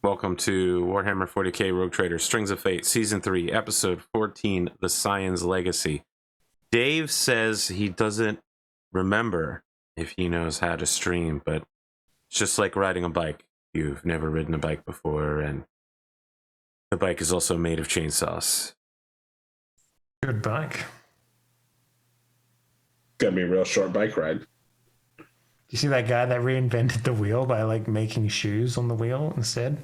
Welcome to Warhammer 40K Rogue Trader Strings of Fate Season 3, Episode 14, The Scion's Legacy. Dave says he doesn't remember if he knows how to stream, but it's just like riding a bike. You've never ridden a bike before, and the bike is also made of chainsaws. Good bike. Gonna be a real short bike ride. You see that guy that reinvented the wheel by like making shoes on the wheel instead?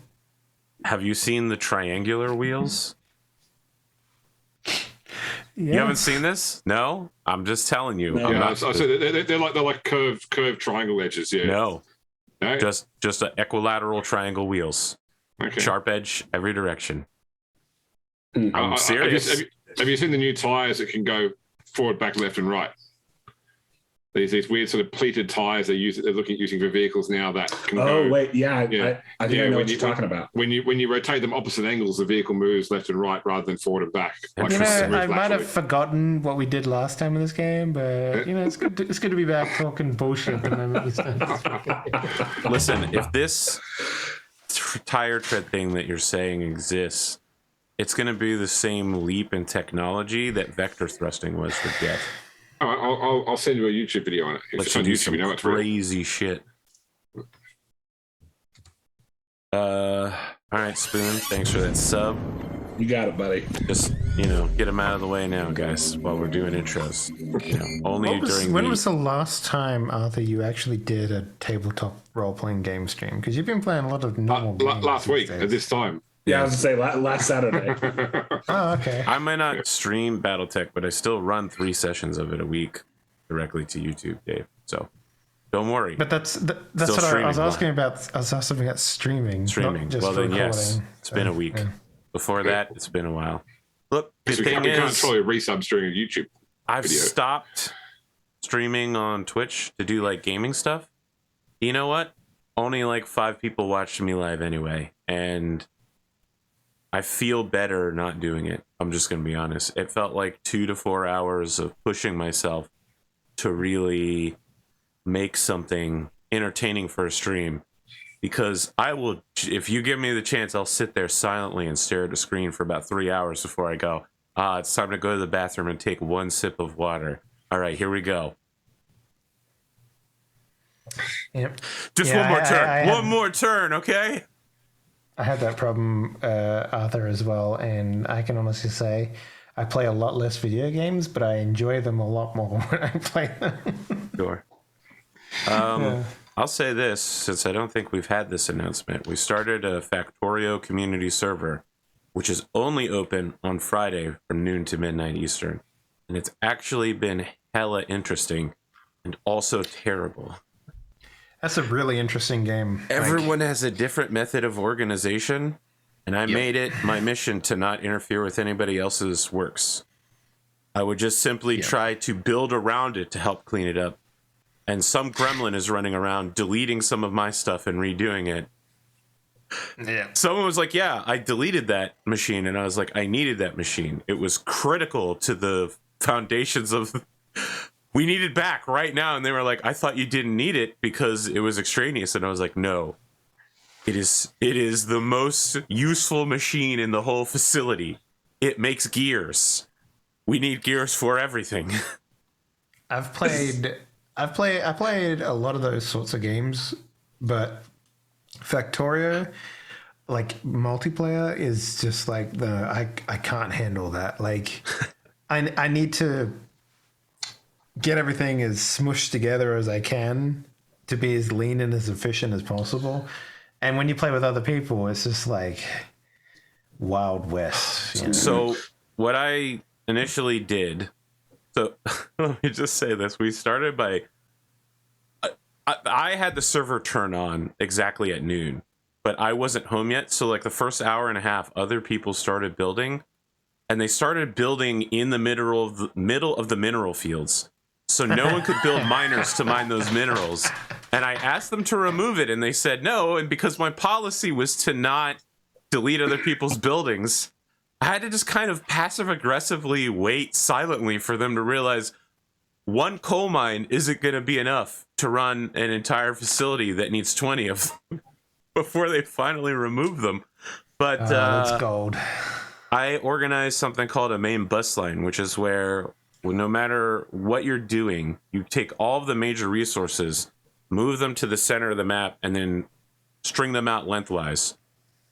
Have you seen the triangular wheels? Yeah. You haven't seen this? No? I'm just telling you. No. I'm I said they're like curved triangle edges. Yeah. No. No? Just equilateral triangle wheels. Okay. Sharp edge, every direction. Mm. I'm serious. Have you seen the new tires that can go forward, back, left, and right? These weird sort of pleated tires they're using for vehicles now that can go. Oh wait, yeah. Yeah. I think I know what you're talking about. When you rotate them opposite angles, the vehicle moves left and right rather than forward and back. Like You know, Interesting. I might have forgotten what we did last time in this game, but you know, it's good to be back talking bullshit. Listen, if this tire tread thing that you're saying exists, it's going to be the same leap in technology that vector thrusting was for Jet. I'll send you a YouTube video on it. Let's It's on do YouTube. some You know it's real. crazy shit. All right, Spoon. Thanks for that sub. You got it, buddy. Just, get them out of the way now, guys, while we're doing intros. Only during When was the last time, Arthur, you actually did a tabletop role-playing game stream? Because you've been playing a lot of normal games Last these week days. at this time. Yeah, I was gonna say last Saturday. Oh, okay. I might not stream BattleTech, but I still run 3 sessions of it a week directly to YouTube, Dave. So don't worry. But that's Still what I was streaming, asking about. I was asking about streaming. Streaming. Not just Well, then, recording. yes. It's been a week. Yeah. Before that, it's been a while. Look, the We thing can't is, totally resubs during a YouTube. I've video. stopped streaming on Twitch to do like gaming stuff. You know what? Only like 5 people watched me live anyway, and I feel better not doing it. I'm just going to be honest. It felt like 2 to 4 hours of pushing myself to really make something entertaining for a stream. Because I will, if you give me the chance, I'll sit there silently and stare at the screen for about 3 hours before I go, it's time to go to the bathroom and take 1 sip of water. All right, here we go. Yep. Just Yeah, one more turn. I One more turn, okay? I had that problem, Arthur, as well, and I can honestly say I play a lot less video games, but I enjoy them a lot more when I play them. Sure. Yeah. I'll say this, since I don't think we've had this announcement. We started a Factorio community server, which is only open on Friday from noon to midnight Eastern. And it's actually been hella interesting and also terrible. That's a really interesting game. Everyone has a different method of organization, and I made it my mission to not interfere with anybody else's works. I would just simply try to build around it to help clean it up. And some gremlin is running around deleting some of my stuff and redoing it. Yeah. Someone was like, yeah, I deleted that machine. And I was like, I needed that machine. It was critical to the foundations of... We need it back right now. And they were like, I thought you didn't need it because it was extraneous. And I was like, no. It is the most useful machine in the whole facility. It makes gears. We need gears for everything. I played a lot of those sorts of games, but Factorio, like multiplayer, is just like I can't handle that. Like I need to get everything as smushed together as I can to be as lean and as efficient as possible. And when you play with other people, it's just like Wild West. You know? So what I initially did, so let me just say this. We started by, I had the server turn on exactly at noon, but I wasn't home yet. So like the first hour and a half, other people started building, and they started building in the middle of the mineral fields. So no one could build miners to mine those minerals. And I asked them to remove it, and they said no. And because my policy was to not delete other people's buildings, I had to just kind of passive-aggressively wait silently for them to realize one coal mine isn't going to be enough to run an entire facility that needs 20 of them. before they finally remove them. But that's gold. I organized something called a main bus line, which is where no matter what you're doing, you take all of the major resources, move them to the center of the map, and then string them out lengthwise.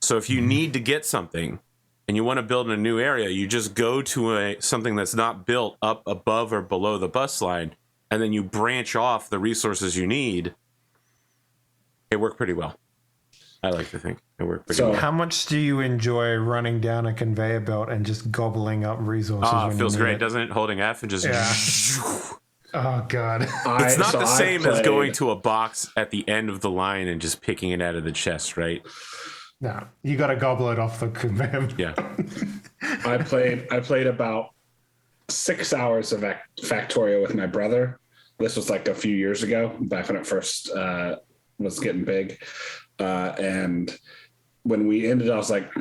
So if you need to get something and you want to build in a new area, you just go to something that's not built up above or below the bus line, and then you branch off the resources you need. It worked pretty well. I like to think it worked pretty well. How much do you enjoy running down a conveyor belt and just gobbling up resources? It feels great, doesn't it? Holding F and just... Yeah. Oh, God. It's not the same as going to a box at the end of the line and just picking it out of the chest, right? No, you got to gobble it off the conveyor. Yeah. I played about 6 hours of Factorio with my brother. This was like a few years ago, back when it first was getting big. And when we ended, I was like,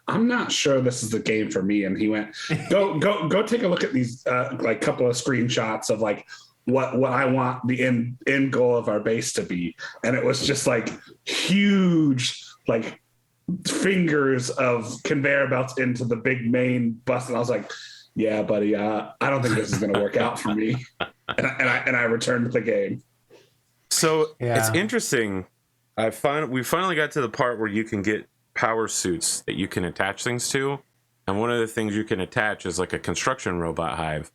I'm not sure this is the game for me. And he went, go take a look at these like couple of screenshots of like what I want the end goal of our base to be. And it was just like huge, like fingers of conveyor belts into the big main bus. And I was like, yeah, buddy, I don't think this is going to work out for me. And I returned to the game. So it's interesting. we finally got to the part where you can get power suits that you can attach things to. And one of the things you can attach is like a construction robot hive.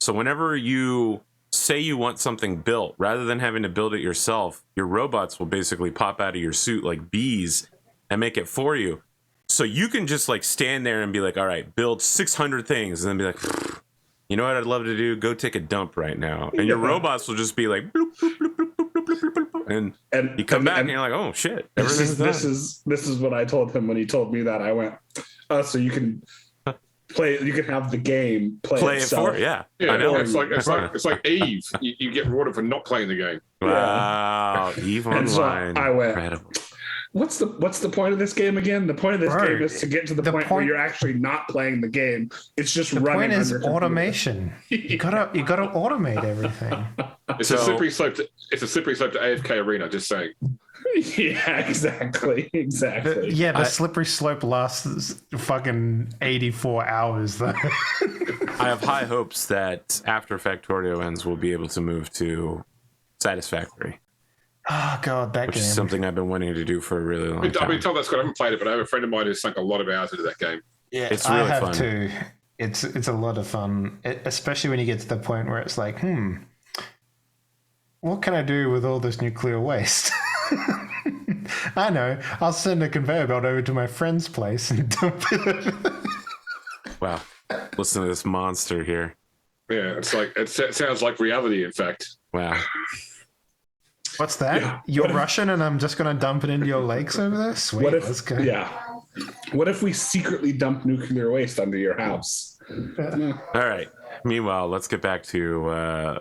So whenever you say you want something built, rather than having to build it yourself, your robots will basically pop out of your suit like bees and make it for you. So you can just like stand there and be like, all right, build 600 things. And then be like, you know what I'd love to do? Go take a dump right now. And your robots will just be like, bloop, bloop, bloop, bloop, bloop, bloop, bloop, bloop. And you come back and you're like, oh shit. This is what I told him when he told me that. I went, so you can play, you can have the game play itself. It for, yeah. Yeah, I know. It's like Eve. You get rewarded for not playing the game. Wow. Eve Online. So I went, incredible. What's the point of this game again? The point of this game is to get to the point where you're actually not playing the game. It's just running. The point is automation. You gotta automate everything. It's a slippery slope to AFK Arena. Just saying. Yeah, exactly. The slippery slope lasts fucking 84 hours though. I have high hopes that after Factorio ends, we'll be able to move to Satisfactory. Oh god, that which game. Is something I've been wanting to do for a really long time. I've been told that's good. I haven't played it, but I have a friend of mine who's sunk a lot of hours into that game. Yeah, it's really I have fun. too. It's a lot of fun, especially when you get to the point where it's like, what can I do with all this nuclear waste? I know. I'll send a conveyor belt over to my friend's place and dump it. Wow. Listen to this monster here. Yeah, it sounds like reality, in fact. Wow. What's that? Yeah. You're Russian and I'm just going to dump it into your lakes over there? Sweet. Let's go. Yeah. What if we secretly dump nuclear waste under your house? All right. Meanwhile, let's get back to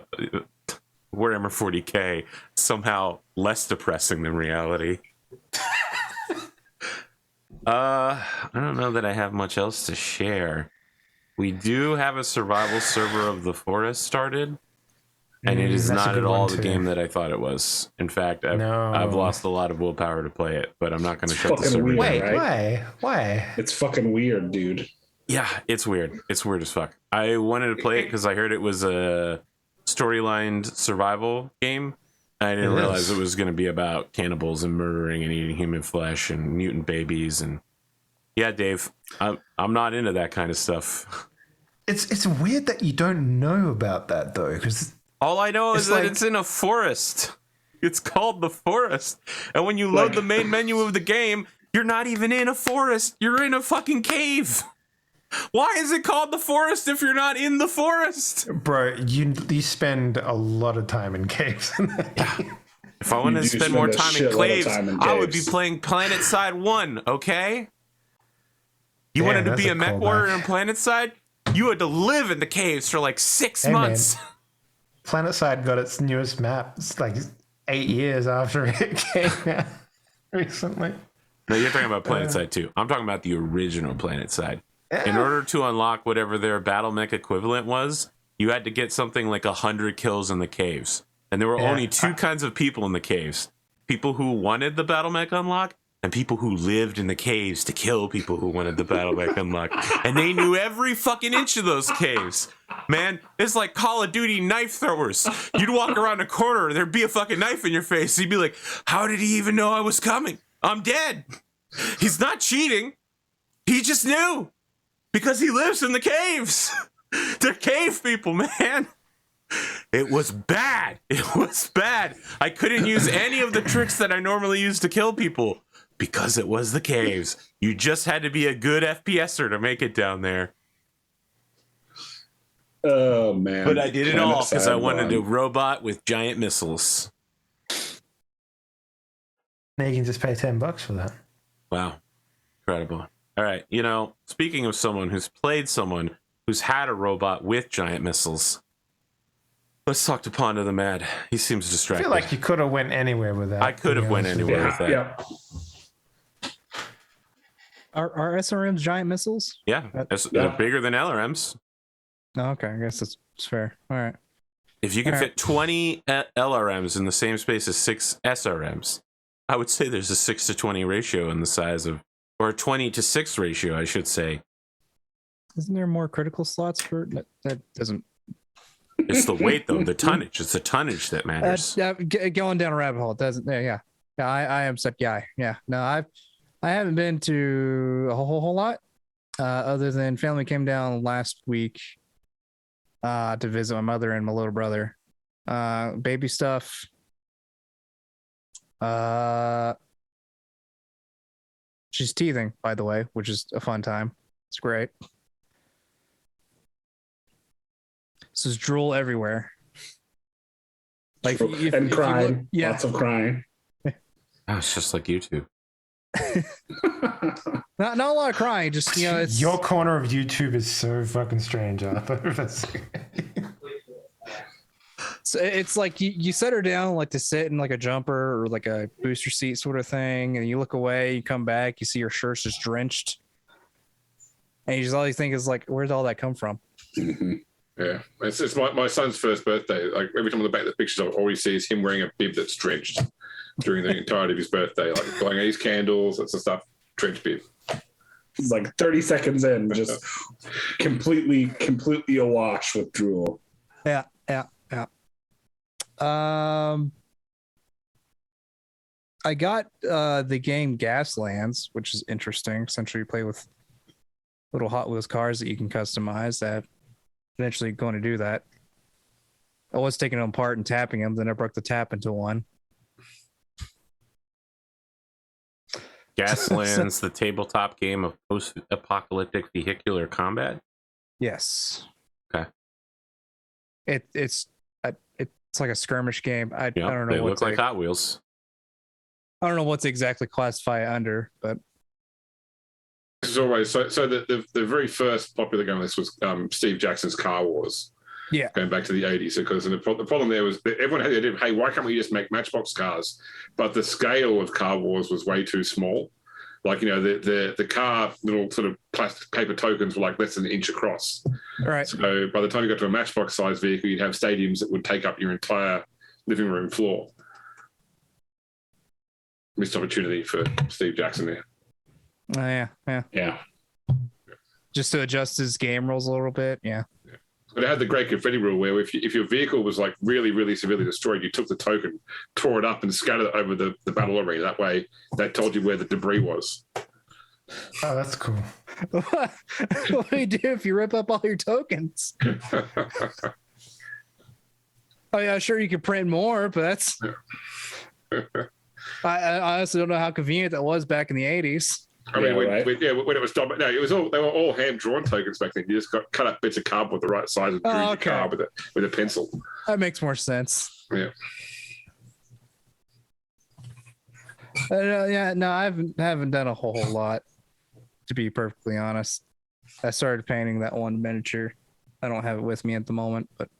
Warhammer 40K, somehow less depressing than reality. I don't know that I have much else to share. We do have a survival server of the forest started. And it is not at all the game that I thought it was. In fact, I've lost a lot of willpower to play it, but I'm not going to shut the server down. Wait, right? Why? It's fucking weird, dude. Yeah, it's weird. It's weird as fuck. I wanted to play it because I heard it was a storylined survival game. I didn't realize it was going to be about cannibals and murdering and eating human flesh and mutant babies. And yeah, Dave, I'm not into that kind of stuff. It's weird that you don't know about that though, because all I know is that it's in a forest. It's called the forest. And when you load the main menu of the game, you're not even in a forest. You're in a fucking cave. Why is it called the forest if you're not in the forest? Bro, you spend a lot of time in caves. If I wanted to spend more time in caves, I would be playing PlanetSide 1, okay? You wanted to be a mech warrior in PlanetSide? You had to live in the caves for like 6 months. Man. PlanetSide got its newest map. It's like 8 years after it came out recently. No, you're talking about PlanetSide 2. I'm talking about the original PlanetSide. In order to unlock whatever their battle mech equivalent was, you had to get something like 100 kills in the caves. And there were only two kinds of people in the caves. People who wanted the battle mech unlock and people who lived in the caves to kill people who wanted the battle mech unlocked. And they knew every fucking inch of those caves. Man, it's like Call of Duty knife throwers. You'd walk around a corner, there'd be a fucking knife in your face. You'd be like, how did he even know I was coming? I'm dead. He's not cheating. He just knew. Because he lives in the caves. They're cave people, man. It was bad. It was bad. I couldn't use any of the tricks that I normally use to kill people because it was the caves. You just had to be a good FPSer to make it down there. Oh, man. But I did it all because I wanted a robot with giant missiles. Now you can just pay $10 for that. Wow. Incredible. All right. You know, speaking of someone who's played someone who's had a robot with giant missiles, let's talk to Ponder the Mad. He seems distracted. I feel like you could have went anywhere with that. I could have went anywhere with that. Yeah. Are SRMs giant missiles? Yeah. They're bigger than LRMs. No, okay, I guess that's fair. All right. If you can fit 20 LRMs in the same space as 6 SRMs, I would say there's a 6-to-20 ratio in the size of, or a 20-to-6 ratio, I should say. Isn't there more critical slots for that? Doesn't. It's the weight, though. The tonnage. It's the tonnage that matters. Going down a rabbit hole. It doesn't. Yeah. I am such guy. Yeah. No, I haven't been to a whole lot, other than family came down last week to visit my mother and my little brother. Baby stuff. She's teething, by the way, which is a fun time. It's great. So there's drool everywhere. Like and crying. Lots of crying. Oh, it's just like YouTube. Not a lot of crying, just it's your corner of YouTube is so fucking strange, Arthur. So it's like you set her down like to sit in like a jumper or like a booster seat sort of thing, and you look away, you come back, you see her shirt's just drenched, and you just all you think is like, where'd all that come from? Mm-hmm. Yeah, it's my son's first birthday. Like every time I look back at the pictures, I always see him wearing a bib that's drenched during the entirety of his birthday, like blowing out his candles, that sort of stuff. Drenched bib. It's like 30 seconds in, just completely awash with drool. Yeah. I got the game Gaslands, which is interesting. Essentially, you play with little Hot Wheels cars that you can customize. That eventually going to do that. I was taking them apart and tapping them, then I broke the tap into one. Gaslands, the tabletop game of post-apocalyptic vehicular combat? Yes. Okay. It's like a skirmish game. I don't know. They look like Hot Wheels. I don't know what's exactly classify under, but It's always so. The very first popular game on this was Steve Jackson's Car Wars. Yeah, going back to the 80s, because the problem there was that everyone had the idea of, hey, why can't we just make Matchbox cars? But the scale of Car Wars was way too small. Like, the car little sort of plastic paper tokens were like less than an inch across. All right. So by the time you got to a Matchbox size vehicle, you'd have stadiums that would take up your entire living room floor. Missed opportunity for Steve Jackson there. Yeah. Just to adjust his game rules a little bit. Yeah. But it had the great confetti rule where if your vehicle was like really, really severely destroyed, you took the token, tore it up, and scattered it over the battle arena. That way, that told you where the debris was. Oh, that's cool. What do you do if you rip up all your tokens? Oh yeah, sure you could print more, but that's. I honestly don't know how convenient that was back in the 80s. I mean, right? when it was done, no, it was all they were all hand drawn tokens back then. You just cut up bits of cardboard the right size and drew your card with a pencil. That makes more sense. Yeah. I haven't done a whole lot, to be perfectly honest. I started painting that one miniature. I don't have it with me at the moment, but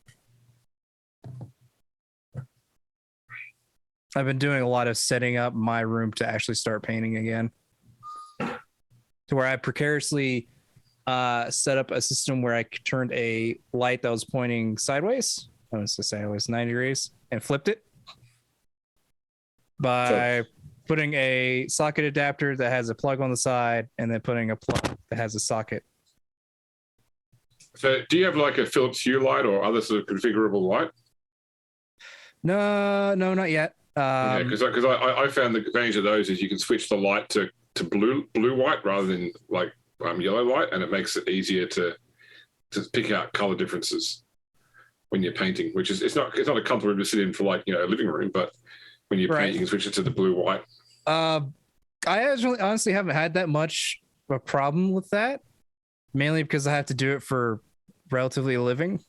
I've been doing a lot of setting up my room to actually start painting again. To where I precariously set up a system where I turned a light that was pointing sideways. I was to say it was 90 degrees and flipped it by putting a socket adapter that has a plug on the side, and then putting a plug that has a socket. So, do you have like a Philips Hue light or other sort of configurable light? No, not yet. Yeah, because I found the advantage of those is you can switch the light to blue white rather than like yellow light, and it makes it easier to pick out color differences when you're painting. Which is it's not a comfortable room to sit in for like a living room, but when you paint, you can switch it to the blue white. I honestly haven't had that much of a problem with that, mainly because I have to do it for relatively a living.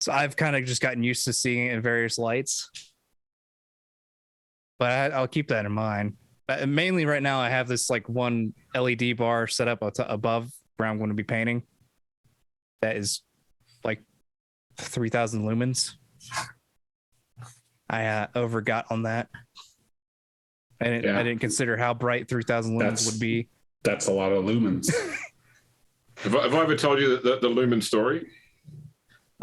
So I've kind of just gotten used to seeing it in various lights. But I'll keep that in mind. But mainly right now, I have this like one LED bar set up above where I'm going to be painting. That is like 3,000 lumens. I overgot on that. I didn't consider how bright 3,000 lumens would be. That's a lot of lumens. Have I ever told you the lumen story?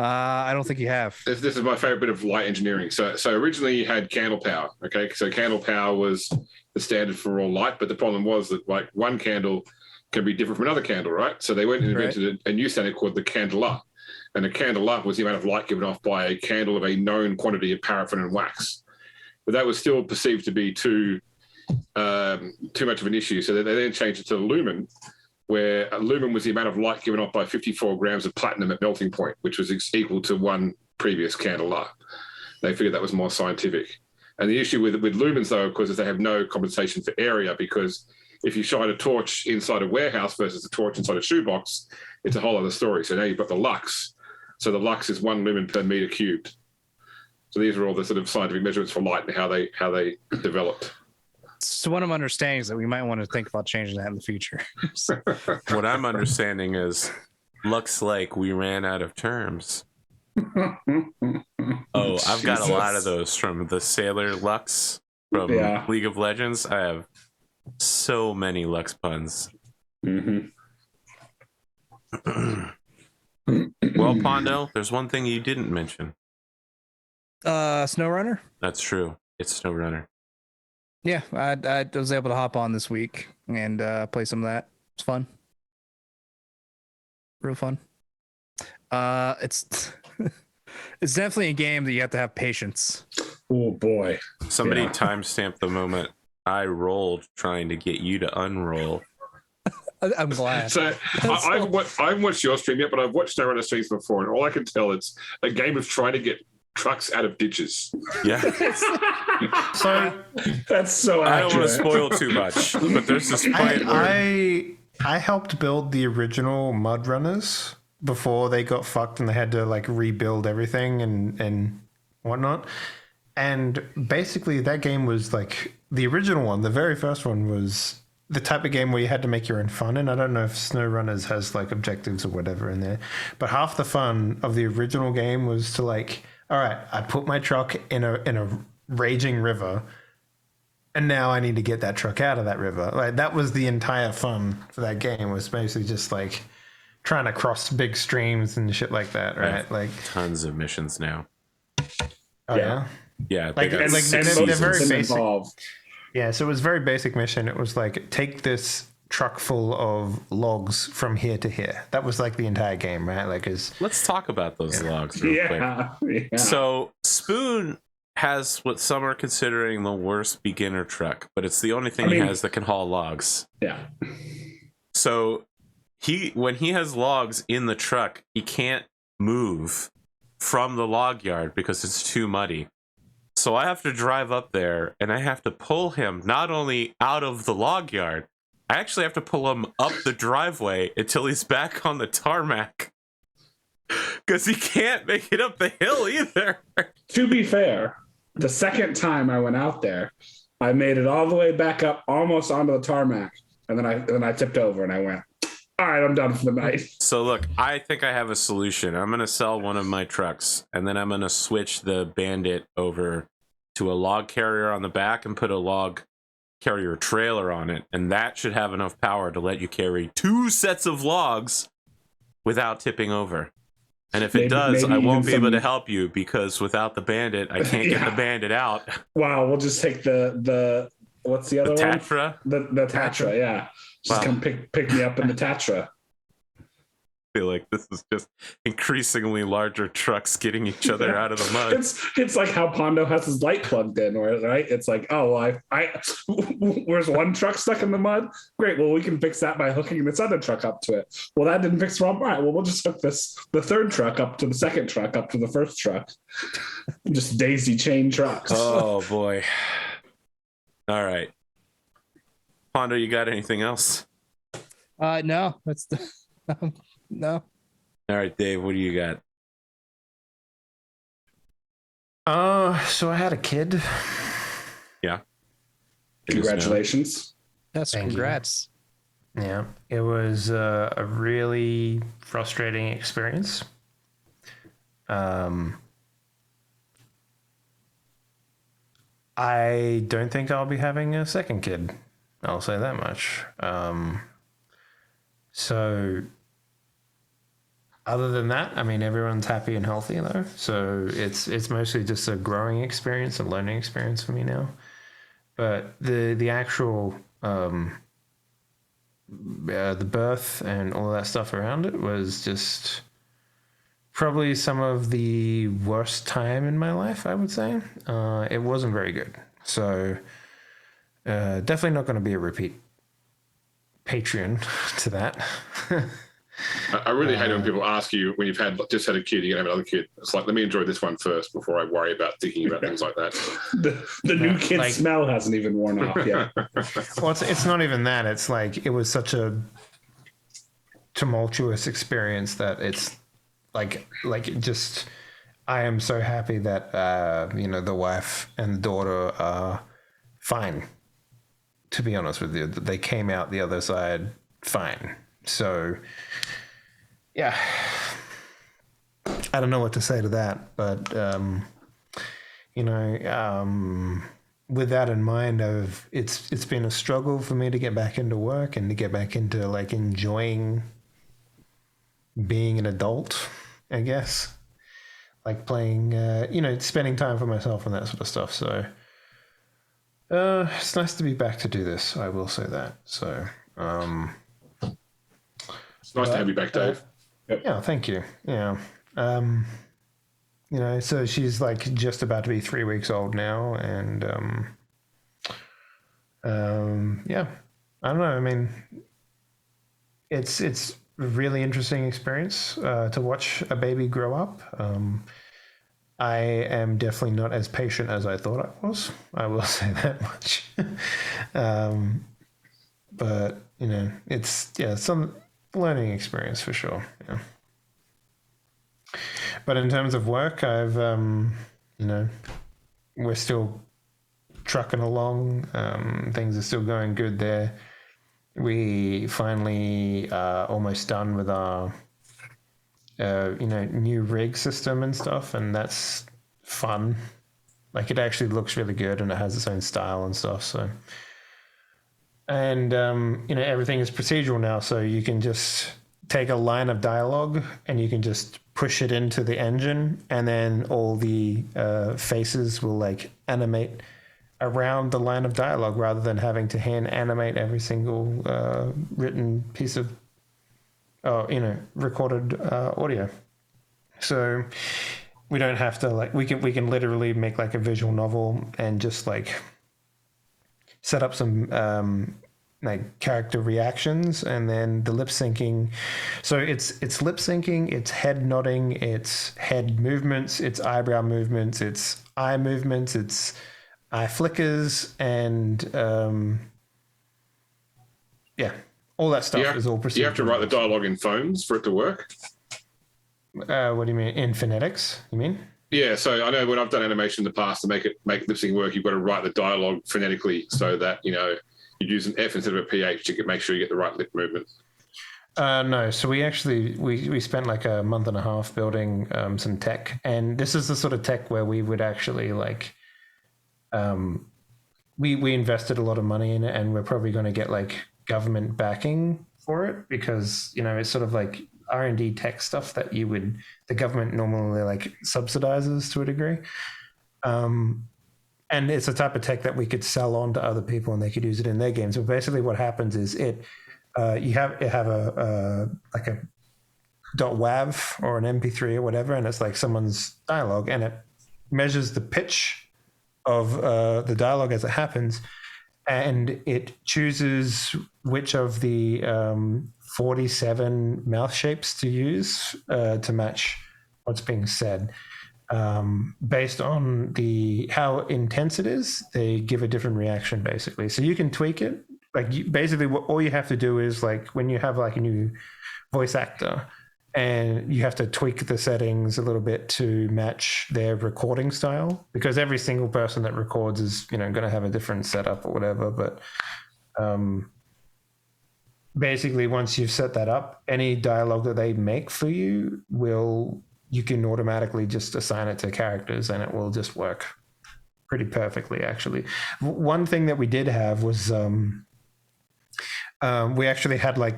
I don't think you have. This is my favorite bit of light engineering. So originally you had candle power. Okay, so candle power was the standard for all light, but the problem was that like one candle can be different from another candle, right? So they went and invented a new standard called the candela, and a candela was the amount of light given off by a candle of a known quantity of paraffin and wax. But that was still perceived to be too much of an issue. So they then changed it to lumen, where a lumen was the amount of light given off by 54 grams of platinum at melting point, which was equal to one previous candela. They figured that was more scientific. And the issue with lumens, though, of course, is they have no compensation for area, because if you shine a torch inside a warehouse versus a torch inside a shoebox, it's a whole other story. So now you've got the lux. So the lux is 1 lumen per meter cubed. So these are all the sort of scientific measurements for light and how they developed. So what I'm understanding is that we might want to think about changing that in the future. What I'm understanding is, looks like we ran out of terms. Oh, I've got a lot of those from the Sailor Lux from League of Legends. I have so many Lux puns. Mm-hmm. Well, Pondo, there's one thing you didn't mention. SnowRunner? That's true. It's SnowRunner. Yeah, I was able to hop on this week and play some of that. It's fun. Real fun. It's it's definitely a game that you have to have patience. Oh boy. Somebody timestamped the moment I rolled trying to get you to unroll. I'm glad. So I haven't watched your stream yet, but I've watched SnowRunner streams before, and all I can tell it's a game of trying to get trucks out of ditches. Yeah. So that's so accurate. I don't want to spoil too much, but there's this point where I helped build the original Mud Runners before they got fucked and they had to like rebuild everything and whatnot. And basically that game was like the original one, the very first one was the type of game where you had to make your own fun. And I don't know if SnowRunners has like objectives or whatever in there, but half the fun of the original game was to like, all right, I put my truck in a raging river, and now I need to get that truck out of that river. Like that was the entire fun for that game, was basically just like trying to cross big streams and shit like that, right? Like tons of missions now. Oh yeah. Yeah, like they're very basic. Involved. Yeah, so it was a very basic mission. It was like take this truck full of logs from here to here. That was like the entire game, right? Like let's talk about those logs real quick. So Spoon has what some are considering the worst beginner truck, but it's the only thing he has that can haul logs. Yeah. So when he has logs in the truck, he can't move from the log yard because it's too muddy. So I have to drive up there and I have to pull him not only out of the log yard, I actually have to pull him up the driveway until he's back on the tarmac. Because he can't make it up the hill either. To be fair, the second time I went out there, I made it all the way back up, almost onto the tarmac. And then I tipped over and I went, all right, I'm done for the night. So look, I think I have a solution. I'm going to sell one of my trucks, and then I'm going to switch the Bandit over to a log carrier on the back and put a log carrier trailer on it. And that should have enough power to let you carry 2 sets of logs without tipping over. And if it does, maybe I won't be even able to some- help you because without the bandit, I can't get Yeah. the bandit out. Wow, we'll just take the what's the other The one? Tatra. The Tatra, yeah. Just Wow. come pick me up in the Tatra. I feel like this is just increasingly larger trucks getting each other out of the mud. It's like how Pondo has his light plugged in, right? It's like, oh, well, I where's one truck stuck in the mud? Great, well, we can fix that by hooking this other truck up to it. Well, that didn't fix the problem. All right, well, we'll just hook the third truck up to the second truck up to the first truck. Just daisy chain trucks. Oh boy. All right. Pondo, you got anything else? No, that's no. All right, Dave, what do you got? So I had a kid. Yeah. Congratulations. Yes, Thank you. congrats. Yeah, it was a really frustrating experience. I don't think I'll be having a second kid. I'll say that much. So other than that, I mean, everyone's happy and healthy though. So it's mostly just a growing experience, a learning experience for me now. But the actual the birth and all of that stuff around it was just probably some of the worst time in my life, I would say. It wasn't very good. So definitely not going to be a repeat Patreon to that. I really hate when people ask you when you've just had a kid, you're going to have another kid. It's like, let me enjoy this one first before I worry about thinking about things like that. The new kid like- smell hasn't even worn off yet. Well, it's not even that. It's like it was such a tumultuous experience that it's like just I am so happy that the wife and the daughter are fine. To be honest with you, they came out the other side fine. So yeah, I don't know what to say to that, but with that in mind, it's been a struggle for me to get back into work and to get back into like enjoying being an adult, I guess, like playing, spending time for myself and that sort of stuff. So it's nice to be back to do this. I will say that. So It's nice to have you back, Dave. yeah, thank you. Yeah. So she's like just about to be 3 weeks old now, and yeah, I don't know. I mean, it's a really interesting experience to watch a baby grow up. I am definitely not as patient as I thought I was. I will say that much. But it's some learning experience for sure. Yeah. But in terms of work, I've we're still trucking along. Things are still going good there. We finally are almost done with our new rig system and stuff, and that's fun. Like it actually looks really good and it has its own style and stuff. So and everything is procedural now, so you can just take a line of dialogue and you can just push it into the engine, and then all the faces will like animate around the line of dialogue rather than having to hand animate every single written piece of recorded audio. So we don't have to we can literally make like a visual novel and just like set up some like character reactions, and then the lip syncing. So it's lip syncing, it's head nodding, it's head movements, it's eyebrow movements, it's eye movements, it's eye flickers, and all that stuff is all procedural. You have to write the dialogue in phones for it to work. What do you mean, in phonetics? You mean? Yeah, so I know when I've done animation in the past to make lip sync work, you've got to write the dialogue phonetically so that you use an F instead of a PH to make sure you get the right lip movement. No, so we actually we spent like a month and a half building some tech, and this is the sort of tech where we would actually we invested a lot of money in it, and we're probably going to get like government backing for it, because it's sort of like R&D tech stuff that the government normally like subsidizes to a degree. And it's a type of tech that we could sell on to other people and they could use it in their games. So basically what happens is you have a like a .wav or an MP3 or whatever, and it's like someone's dialogue, and it measures the pitch of the dialogue as it happens, and it chooses which of the 47 mouth shapes to use to match what's being said. Based on how intense it is, they give a different reaction basically. So you can tweak it. Like basically all you have to do is like when you have like a new voice actor and you have to tweak the settings a little bit to match their recording style, because every single person that records is, going to have a different setup or whatever. But basically once you've set that up, any dialogue that they make for you you can automatically just assign it to characters and it will just work pretty perfectly, actually. One thing that we did have was we actually had like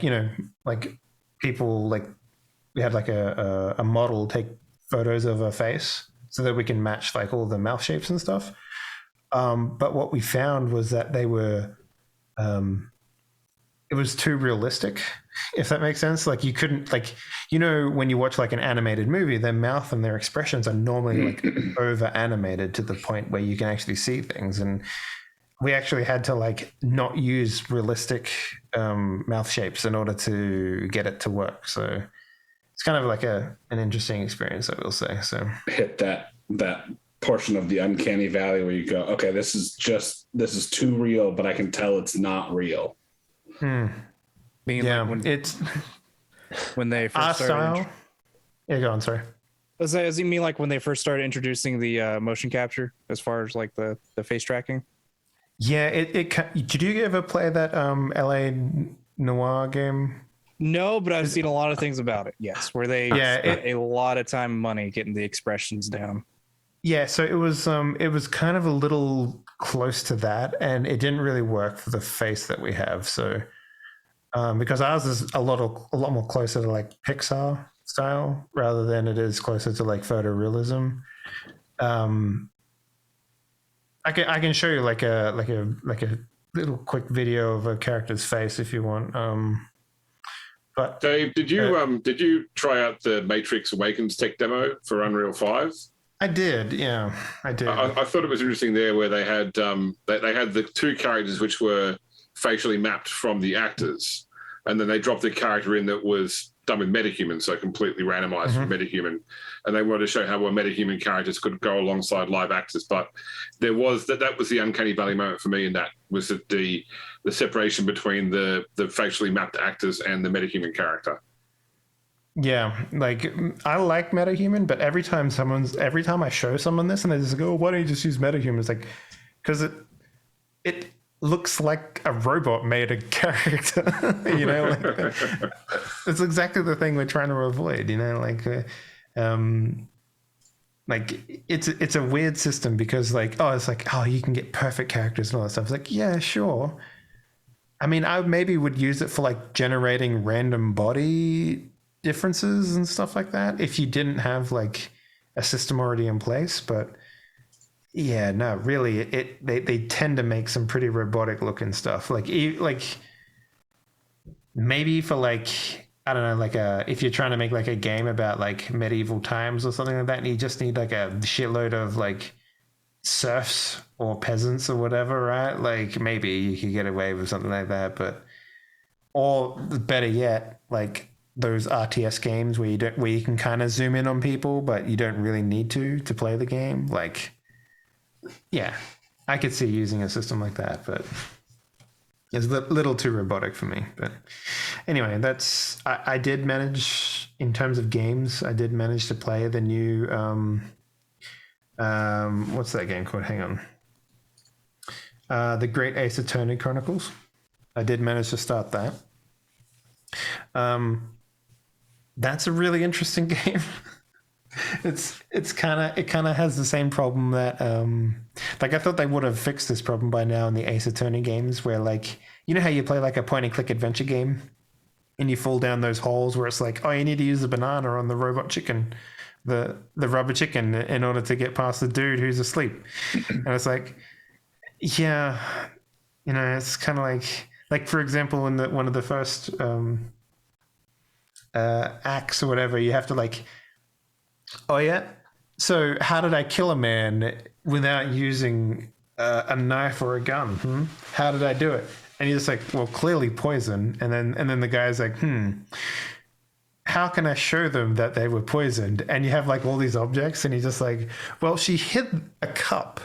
people, like we had like a model take photos of her face so that we can match like all the mouth shapes and stuff. But what we found was that they were it was too realistic, if that makes sense. Like you couldn't, like, when you watch like an animated movie, their mouth and their expressions are normally like over animated to the point where you can actually see things. And we actually had to like not use realistic mouth shapes in order to get it to work. So it's kind of like an interesting experience, I will say. So hit that portion of the uncanny valley where you go, okay, this is too real, but I can tell it's not real. Being like when they first started. Go on, sorry. Does it mean like when they first started introducing the motion capture as far as like the face tracking? Yeah, did you ever play that LA Noir game? No, but I've seen a lot of things about it. Yes, where they spent a lot of time and money getting the expressions down. Yeah, so it was kind of a little close to that, and it didn't really work for the face that we have. So because ours is a lot more closer to like Pixar style rather than it is closer to like photorealism. I can show you like a little quick video of a character's face if you want. But Dave, did you try out the Matrix Awakens tech demo for Unreal 5? I did, yeah, I did. I thought it was interesting there where they had they had the two characters which were facially mapped from the actors, and then they dropped a character in that was done with metahuman, so completely randomized from metahuman, and they wanted to show how well metahuman characters could go alongside live actors. But there was that was the uncanny valley moment for me, and that was that the separation between the facially mapped actors and the metahuman character. Yeah, like I like metahuman, but every time I show someone this and they just go, oh, why don't you just use metahuman? It's like, because it looks like a robot made a character, it's exactly the thing we're trying to avoid, it's a weird system because you can get perfect characters and all that stuff. It's like, yeah, sure. I mean, I maybe would use it for like generating random body differences and stuff like that if you didn't have like a system already in place. But yeah, no, really, they tend to make some pretty robotic looking stuff. Like maybe for like, I don't know, like if you're trying to make like a game about like medieval times or something like that, and you just need like a shitload of like serfs or peasants or whatever, right? Like maybe you could get away with something like that. Or better yet, like those RTS games where you can kind of zoom in on people, but you don't really need to play the game. Like, yeah, I could see using a system like that, but it's a little too robotic for me. But anyway, I did manage, in terms of games, I did manage to play the new what's that game called? Hang on. The Great Ace Attorney Chronicles. I did manage to start that. That's a really interesting game. it kind of has the same problem that like I thought they would have fixed this problem by now in the Ace Attorney games, where like, you know how you play like a point and click adventure game and you fall down those holes where it's like, oh, you need to use the banana on the robot chicken, the rubber chicken, in order to get past the dude who's asleep. And it's like, yeah, you know, it's kind of like for example, in one of the first acts or whatever, you have to like, oh yeah, so how did I kill a man without using a knife or a gun? How did I do it? And you're just like, well, clearly poison. And then the guy's like, how can I show them that they were poisoned? And you have like all these objects, and you're just like, well, she hid a cup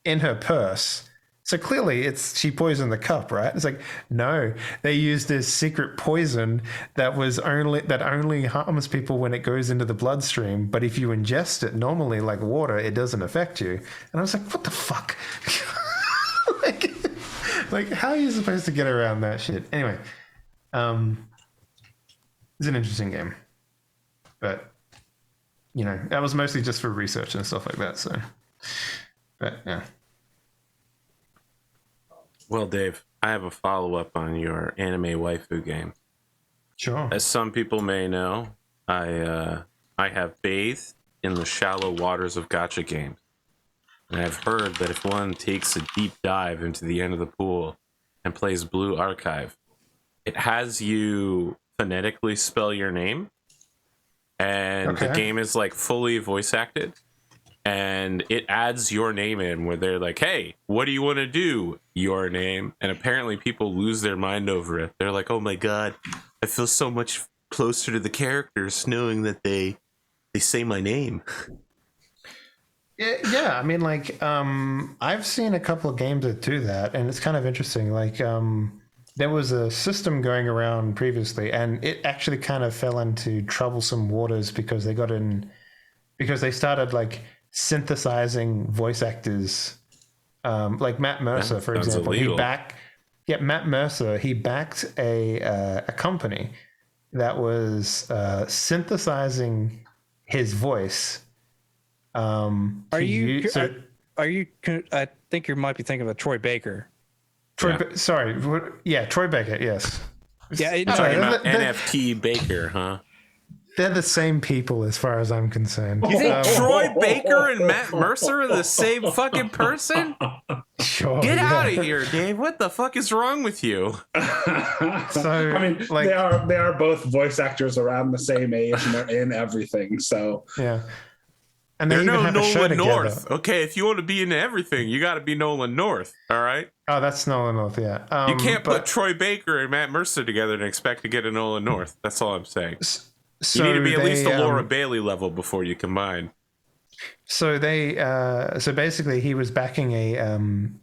in her purse, so clearly she poisoned the cup, right? It's like, no, they used this secret poison that only harms people when it goes into the bloodstream. But if you ingest it normally, like water, it doesn't affect you. And I was like, what the fuck? like, how are you supposed to get around that shit? Anyway, it's an interesting game, but you know, that was mostly just for research and stuff like that. So, but yeah. Well, Dave, I have a follow-up on your anime waifu game. Sure. As some people may know, I have bathed in the shallow waters of Gacha games. And I've heard that if one takes a deep dive into the end of the pool and plays Blue Archive, it has you phonetically spell your name. And the game is like fully voice acted. And it adds your name in where they're like, hey, what do you want to do? Your name. And apparently people lose their mind over it. They're like, oh my God, I feel so much closer to the characters knowing that they say my name. Yeah, I mean, like, I've seen a couple of games that do that, and it's kind of interesting. Like, there was a system going around previously, and it actually kind of fell into troublesome waters because they started like synthesizing voice actors, like Matt Mercer, for example. Illegal. Matt Mercer, he backed a company that was synthesizing his voice. I think you might be thinking of Troy Baker. Troy Baker, yes. Yeah, Talking about NFT Baker, huh? They're the same people as far as I'm concerned. You think Troy Baker and Matt Mercer are the same fucking person? Sure. Get out of here, Dave. What the fuck is wrong with you? So, I mean, like, they are both voice actors around the same age, and they're in everything. So yeah. And they're they even no have a show Nolan together. North. Okay, if you want to be into everything, you got to be Nolan North. All right. Oh, that's Nolan North. Yeah. You can't put Troy Baker and Matt Mercer together and expect to get a Nolan North. That's all I'm saying. So you need to be at least a Laura Bailey level before you combine. So basically he was backing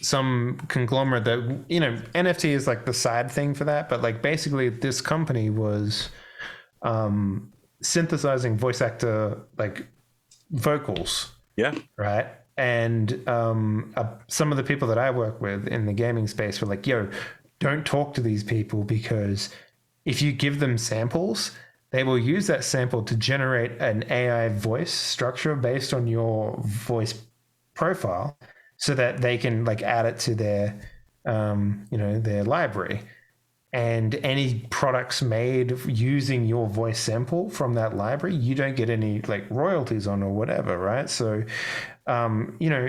some conglomerate that, you know, NFT is like the side thing for that, but like basically this company was synthesizing voice actor like vocals. Yeah. Right. And some of the people that I work with in the gaming space were like, yo, don't talk to these people, because if you give them samples, they will use that sample to generate an AI voice structure based on your voice profile, so that they can like add it to their, their library. And any products made using your voice sample from that library, you don't get any like royalties on or whatever, right? So,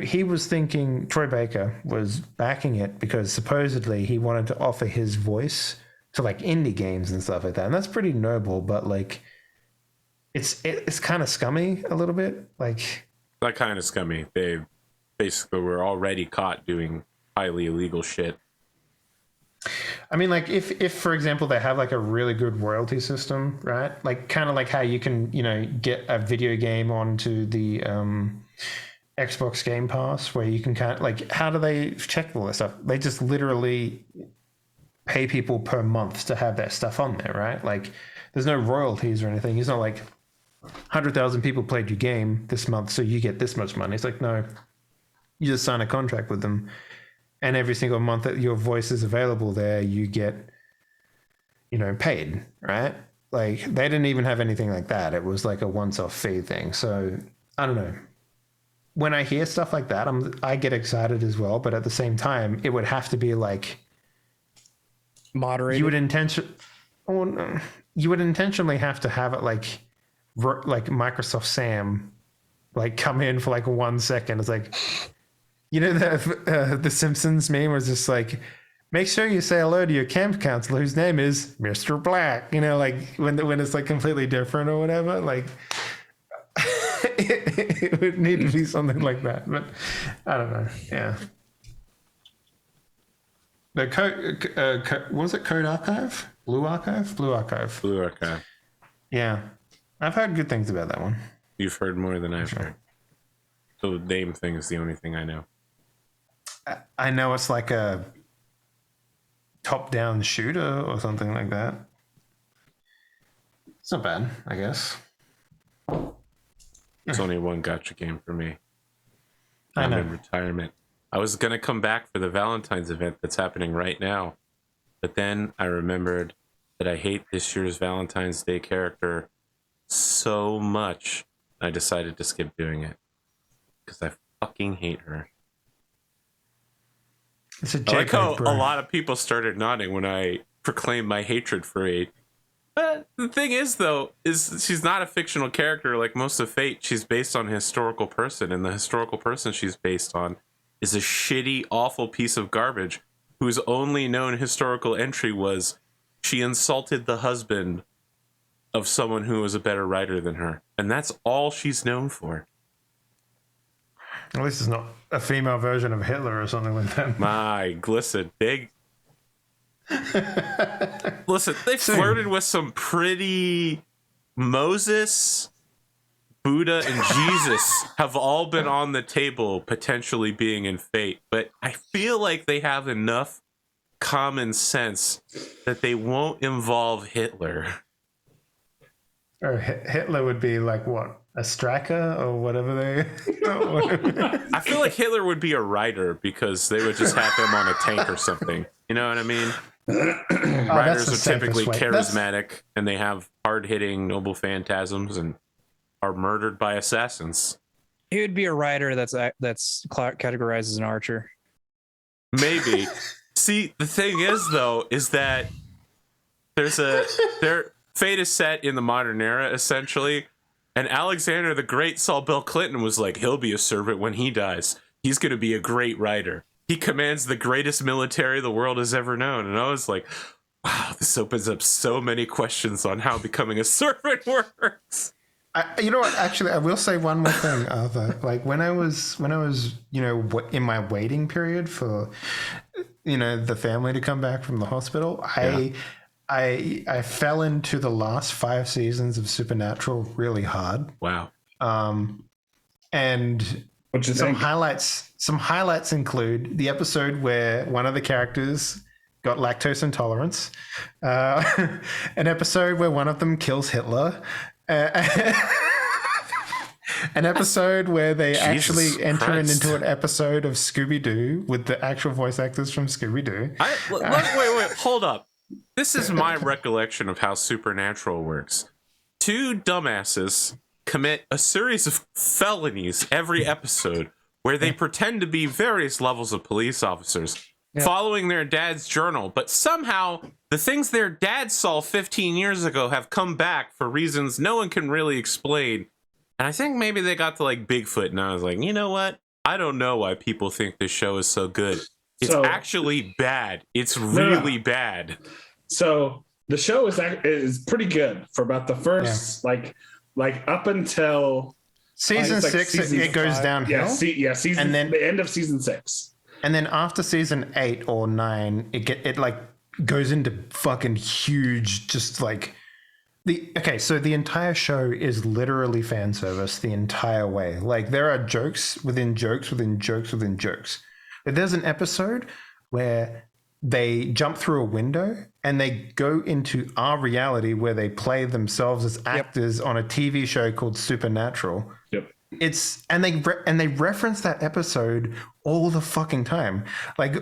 he was thinking, Troy Baker was backing it because supposedly he wanted to offer his voice to like indie games and stuff like that. And that's pretty noble, but like it's kind of scummy a little bit. Like, that kind of scummy. They basically were already caught doing highly illegal shit. I mean, like if for example they have like a really good royalty system, right? Like kind of like how you can, get a video game onto the Xbox Game Pass, where you can kind of like, how do they check all this stuff? They just literally pay people per month to have that stuff on there, right? Like there's no royalties or anything. It's not like 100,000 people played your game this month, so you get this much money. It's like, no, you just sign a contract with them, and every single month that your voice is available there, you get, paid, right? Like they didn't even have anything like that. It was like a once-off fee thing. So I don't know. When I hear stuff like that, I get excited as well, but at the same time, it would have to be like, moderated. You would intention. Or no, you would intentionally have to have it like Microsoft Sam, like come in for like 1 second. It's like, you know, the Simpsons meme was just like, make sure you say hello to your camp counselor whose name is Mr. Black. You know, like when it's like completely different or whatever. Like it would need to be something like that. But I don't know. Yeah. The what was it? Code Archive? Blue Archive? Blue Archive. Blue Archive. Yeah. I've heard good things about that one. You've heard more than I've heard. So the name thing is the only thing I know. I know it's like a top-down shooter or something like that. It's not bad, I guess. It's only one gacha game for me. I know. I'm in retirement. I was going to come back for the Valentine's event that's happening right now. But then I remembered that I hate this year's Valentine's Day character so much, I decided to skip doing it. Because I fucking hate her. It's a I like how bro. a lot of people started nodding when I proclaimed my hatred for Fate. But the thing is, though, is she's not a fictional character like most of Fate. She's based on a historical person, and the historical person she's based on is a shitty, awful piece of garbage whose only known historical entry was she insulted the husband of someone who was a better writer than her. And that's all she's known for. At least it's not a female version of Hitler or something like that. My glisten, big. Listen, they flirted with some pretty Moses, Buddha, and Jesus have all been on the table potentially being in Fate, but I feel like they have enough common sense that they won't involve Hitler. Or Hitler would be like what? A Straka or whatever they. I feel like Hitler would be a writer because they would just have him on a tank or something. You know what I mean? Writers are typically charismatic and they have hard-hitting noble phantasms and are murdered by assassins. He would be a writer that's categorized as an archer. Maybe. See, the thing is, though, is that their fate is set in the modern era, essentially. And Alexander the Great saw Bill Clinton was like, he'll be a servant when he dies. He's going to be a great writer. He commands the greatest military the world has ever known. And I was like, wow, this opens up so many questions on how becoming a servant works. You know what? Actually, I will say one more thing, Arthur. Like when I was, you know, in my waiting period for, you know, the family to come back from the hospital, I fell into the last 5 seasons of Supernatural really hard. Wow. And some highlights include the episode where one of the characters got lactose intolerance, an episode where one of them kills Hitler, an episode where they actually enter into an episode of Scooby-Doo with the actual voice actors from Scooby-Doo. Wait, hold up. This is my recollection of how Supernatural works. 2 dumbasses commit a series of felonies every episode where they pretend to be various levels of police officers following their dad's journal, but somehow the things their dad saw 15 years ago have come back for reasons no one can really explain. And I think maybe they got to like Bigfoot, and I was like, you know what? I don't know why people think this show is so good. It's actually bad. It's really bad. So the show is pretty good for about the first like up until season 6. It goes downhill. Season, and then the end of season 6. And then after season 8 or 9, it like goes into fucking huge, just like so the entire show is literally fan service the entire way. Like there are jokes within jokes within jokes within jokes. There's an episode where they jump through a window and they go into our reality where they play themselves as actors on a TV show called Supernatural. Yep. And they reference that episode all the fucking time. Like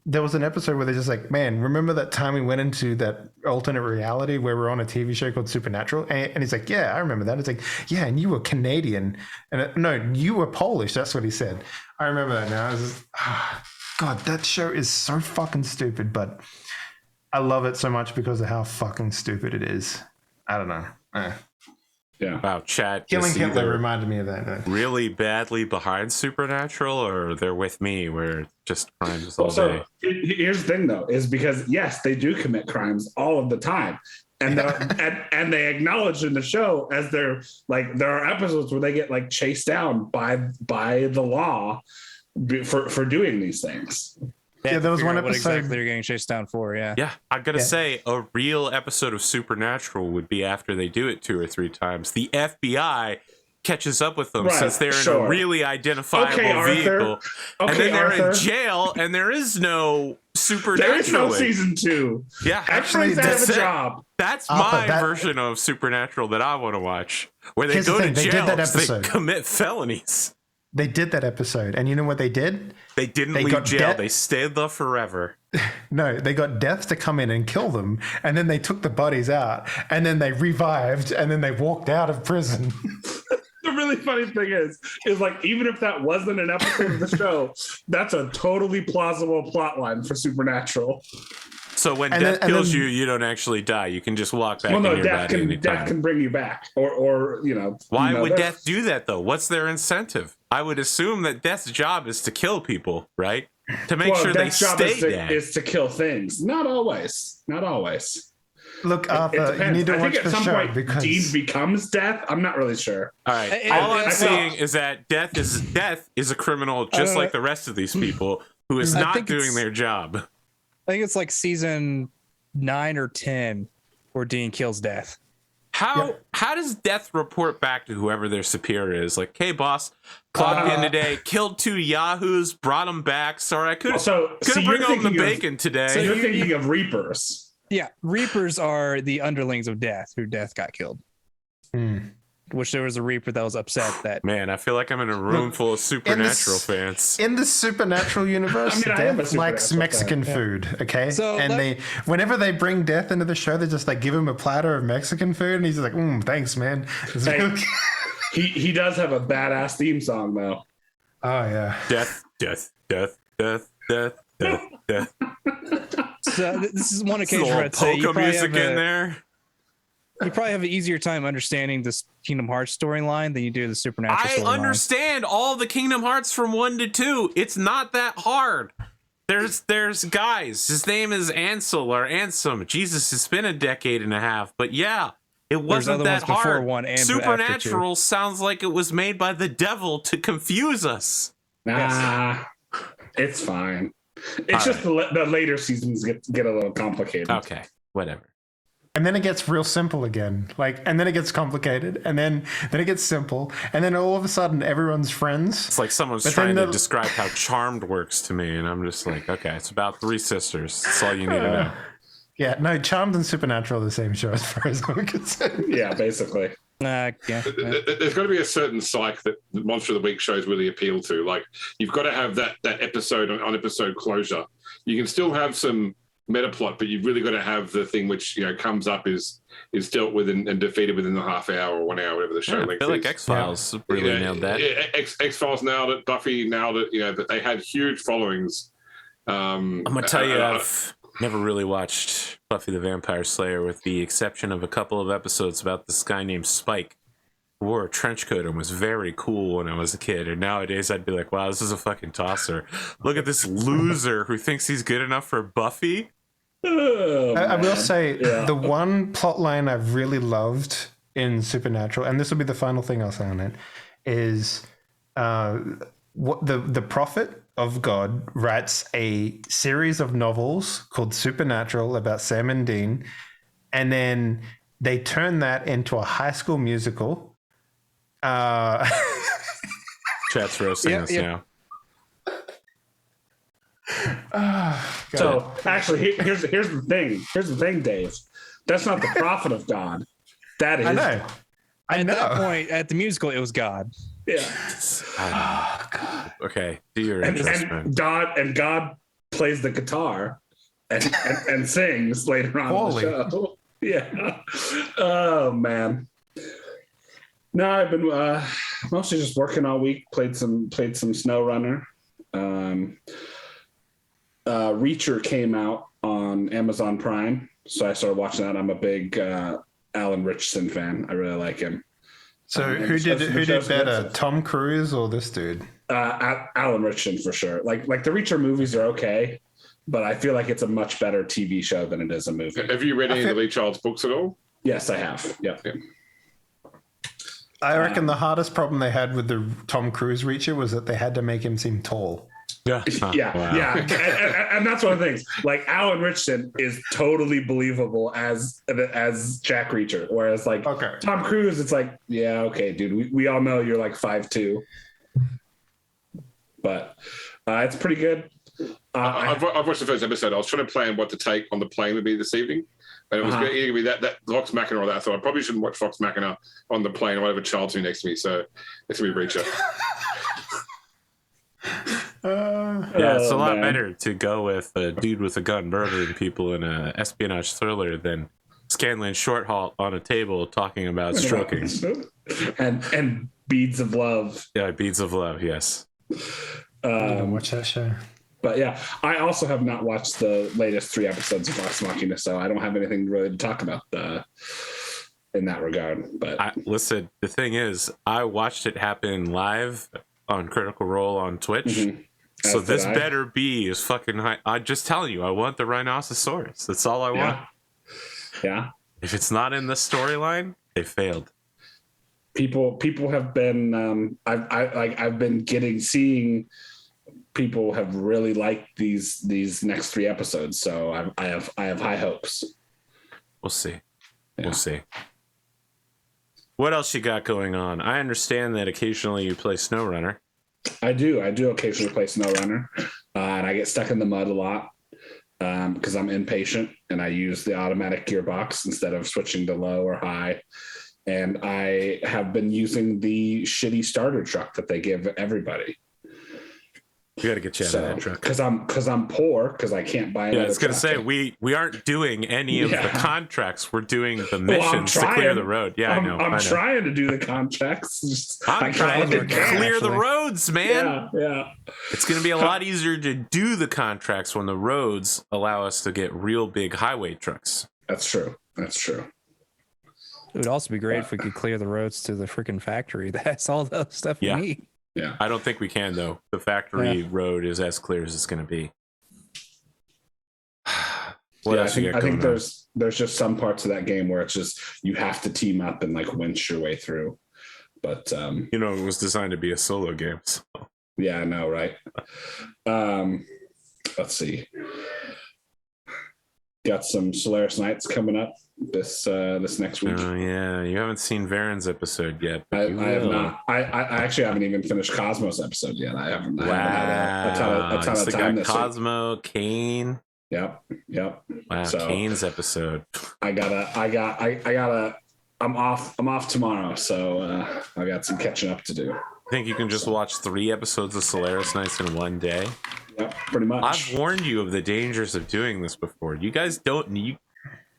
there was an episode where they're just like, man, remember that time we went into that alternate reality where we're on a TV show called Supernatural? And he's like, yeah, I remember that. It's like, yeah, and you were Canadian. And no, you were Polish. That's what he said. I remember that now. I was just, God, that show is so fucking stupid. But I love it so much because of how fucking stupid it is. I don't know. Yeah. Wow, chat Killing is Hitler either reminded me of that. really badly behind Supernatural, or they're with me where it's just crimes all Also, day. here's the thing though, is because yes, they do commit crimes all of the time. And and they acknowledge in the show as they're like, there are episodes where they get like chased down by the law for doing these things. Yeah, there was one What episode. exactly you're getting chased down for? Yeah. Yeah, I gotta Yeah. say, a real episode of Supernatural would be after they do it 2 or 3 times. The FBI catches up with them Right, since they're in sure. a really identifiable Okay, Arthur. vehicle. And Okay, then they're in Arthur. jail, and there is no Supernatural. There is no season 2. Yeah, Actually, they have that's a it. job. That's Arthur, my that- version of Supernatural that I want to watch, where they Here's the go to thing, they did jail that 'cause they episode. commit felonies. They did that episode, and you know what they did? They didn't They leave got jail. debt- They stayed there forever. No, they got Death to come in and kill them, and then they took the bodies out, and then they revived, and then they walked out of prison. The really funny thing is like, even if that wasn't an episode of the show, that's a totally plausible plot line for Supernatural. So when And death then- and kills then- you, you don't actually die. You can just walk back Well, no, in your death body anytime. can bring you back, or you know. Why you know, would there's- death do that, though? What's their incentive? I would assume that death's job is to kill people, right? To make Well, sure they Death's job stay is dead. is to kill things. Not always. Not always. Look, It Arthur, you depends. need to I watch think the at some show point, because Dean becomes death. I'm not really sure. All right. I- All I'm I- seeing is that death is a criminal, just like the rest of these people, who is I not think doing it's- their job. I think it's like season 9 or 10 where Dean kills Death. How does death report back to whoever their superior is? Like, hey, boss, clocked in today, killed 2 yahoos, brought them back. Sorry, I couldn't So bring you're home the thinking of- bacon today. So you're thinking of Reapers. Yeah, Reapers are the underlings of Death, who Death got killed. Which there was a Reaper that was upset that. Man, I feel like I'm in a room full of Supernatural fans. in the Supernatural universe, I am a Death likes Supernatural Mexican fan. food. Okay, So and let- whenever they bring Death into the show, they just like give him a platter of Mexican food, and he's like, "Thanks, man." It's Hey. really- He does have a badass theme song though. Oh yeah. Death, death, death, death, death, death, death. So this is one A occasion where little I'd say you polka probably, music have in a, there. you probably have an easier time understanding this Kingdom Hearts storyline than you do the Supernatural I storyline. understand all the Kingdom Hearts from 1 to 2. It's not that hard. There's guys. His name is Ansel or Ansem. Jesus, it's been a decade and a half, but yeah, it wasn't other that ones before hard. 1 and after 2. Supernatural sounds like it was made by the devil to confuse us. Nah, it's fine. It's just the later seasons get a little complicated. Okay, whatever. And then it gets real simple again. And then it gets complicated, and then it gets simple, and then all of a sudden everyone's friends. It's like someone's But trying then to describe how Charmed works to me, and I'm just like, okay, it's about 3 sisters. That's all you need to know. Yeah, no, Charmed and Supernatural are the same show as far as I'm concerned. Yeah, basically. Yeah. There's got to be a certain psych that the Monster of the Week shows really appeal to. Like, you've got to have that episode on episode closure. You can still have some meta plot, but you've really got to have the thing which comes up is dealt with and defeated within the half hour or 1 hour, whatever the show Yeah, I length feel like is. X-Files really nailed that. X-Files nailed it. Buffy nailed it. But they had huge followings. I'm gonna tell you, I've never really watched Buffy the Vampire Slayer, with the exception of a couple of episodes about this guy named Spike, who wore a trench coat and was very cool when I was a kid. And nowadays, I'd be like, "Wow, this is a fucking tosser. Look at this loser who thinks he's good enough for Buffy." Oh, I will man. say Yeah. the one plot line I've really loved in Supernatural, and this will be the final thing I'll say on it, is what the prophet of God writes a series of novels called Supernatural about Sam and Dean, and then they turn that into a High School Musical. Chat's roasting us now. So actually, here's the thing. Here's the thing, Dave. That's not the prophet of God. That is. I know. At that point, at the musical, it was God. Yeah. Okay, do your And assessment. God plays the guitar and sings later on Holy. in the show. Yeah. Oh man. No, I've been mostly just working all week. Played some SnowRunner. Reacher came out on on Amazon Prime. So I started watching that. I'm a big Alan Richardson fan. I really like him. So who did better, Tom Cruise or this dude? Alan Richardson for sure. Like the Reacher movies are okay, but I feel like it's a much better TV show than it is a movie. Have you read any of Lee Child's books at all? Yes, I have. Yeah. I reckon the hardest problem they had with the Tom Cruise Reacher was that they had to make him seem tall. Yeah. Yeah. And that's one of the things. Like Alan Richardson is totally believable as Jack Reacher, whereas like Tom Cruise, it's like, yeah, okay, dude, we all know you're like 5'2", but it's pretty good. I've watched the first episode. I was trying to plan what to take on the plane with me this evening, and it was either going to be that Vox Machina or that. I thought I probably shouldn't watch Vox Machina on the plane. I might have a child sitting next to me, so it's going to be Reacher. Yeah, it's a lot better to go with a dude with a gun murdering people in an espionage thriller than Scanlan Shorthalt on a table talking about stroking. and beads of love. Yeah, beads of love, yes. Watch that show. But yeah, I also have not watched the latest 3 episodes of Vox Machina, so I don't have anything really to talk about in that regard. But listen, the thing is, I watched it happen live on Critical Role on Twitch. Mm-hmm. So this better be as fucking high. I'm just telling you, I want the Rhinoceros. That's all I want. Yeah. If it's not in the storyline, they failed. People have been. I've been seeing people have really liked these next 3 episodes. So I have high hopes. We'll see. Yeah. We'll see. What else you got going on? I understand that occasionally you play SnowRunner. I do occasionally play SnowRunner, and I get stuck in the mud a lot because I'm impatient and I use the automatic gearbox instead of switching to low or high. And I have been using the shitty starter truck that they give everybody. We got to get you out of that truck because I'm poor because I can't buy. Yeah, I was gonna say we aren't doing any of the contracts. We're doing the missions to clear the road. Yeah, I'm trying to do the contracts. I'm trying to clear the roads, man. Yeah. It's gonna be a lot easier to do the contracts when the roads allow us to get real big highway trucks. That's true. It would also be great if we could clear the roads to the freaking factory. That's all the stuff we need. Yeah, I don't think we can though. The factory road is as clear as it's going to be. I think there's just some parts of that game where it's just you have to team up and like winch your way through. But it was designed to be a solo game. So. Yeah, I know, right? Let's see. Got some Solaris Nights coming up this next week. Oh yeah, you haven't seen Varen's episode yet. I have not. I actually haven't even finished Cosmo's episode yet. I haven't had a ton of time this Cosmo, week. Kane. Yep. Wow, so Kane's episode. I'm off tomorrow, so I got some catching up to do. I think you can just watch 3 episodes of Solaris Nights in one day. Yep, pretty much. I've warned you of the dangers of doing this before. You guys don't need.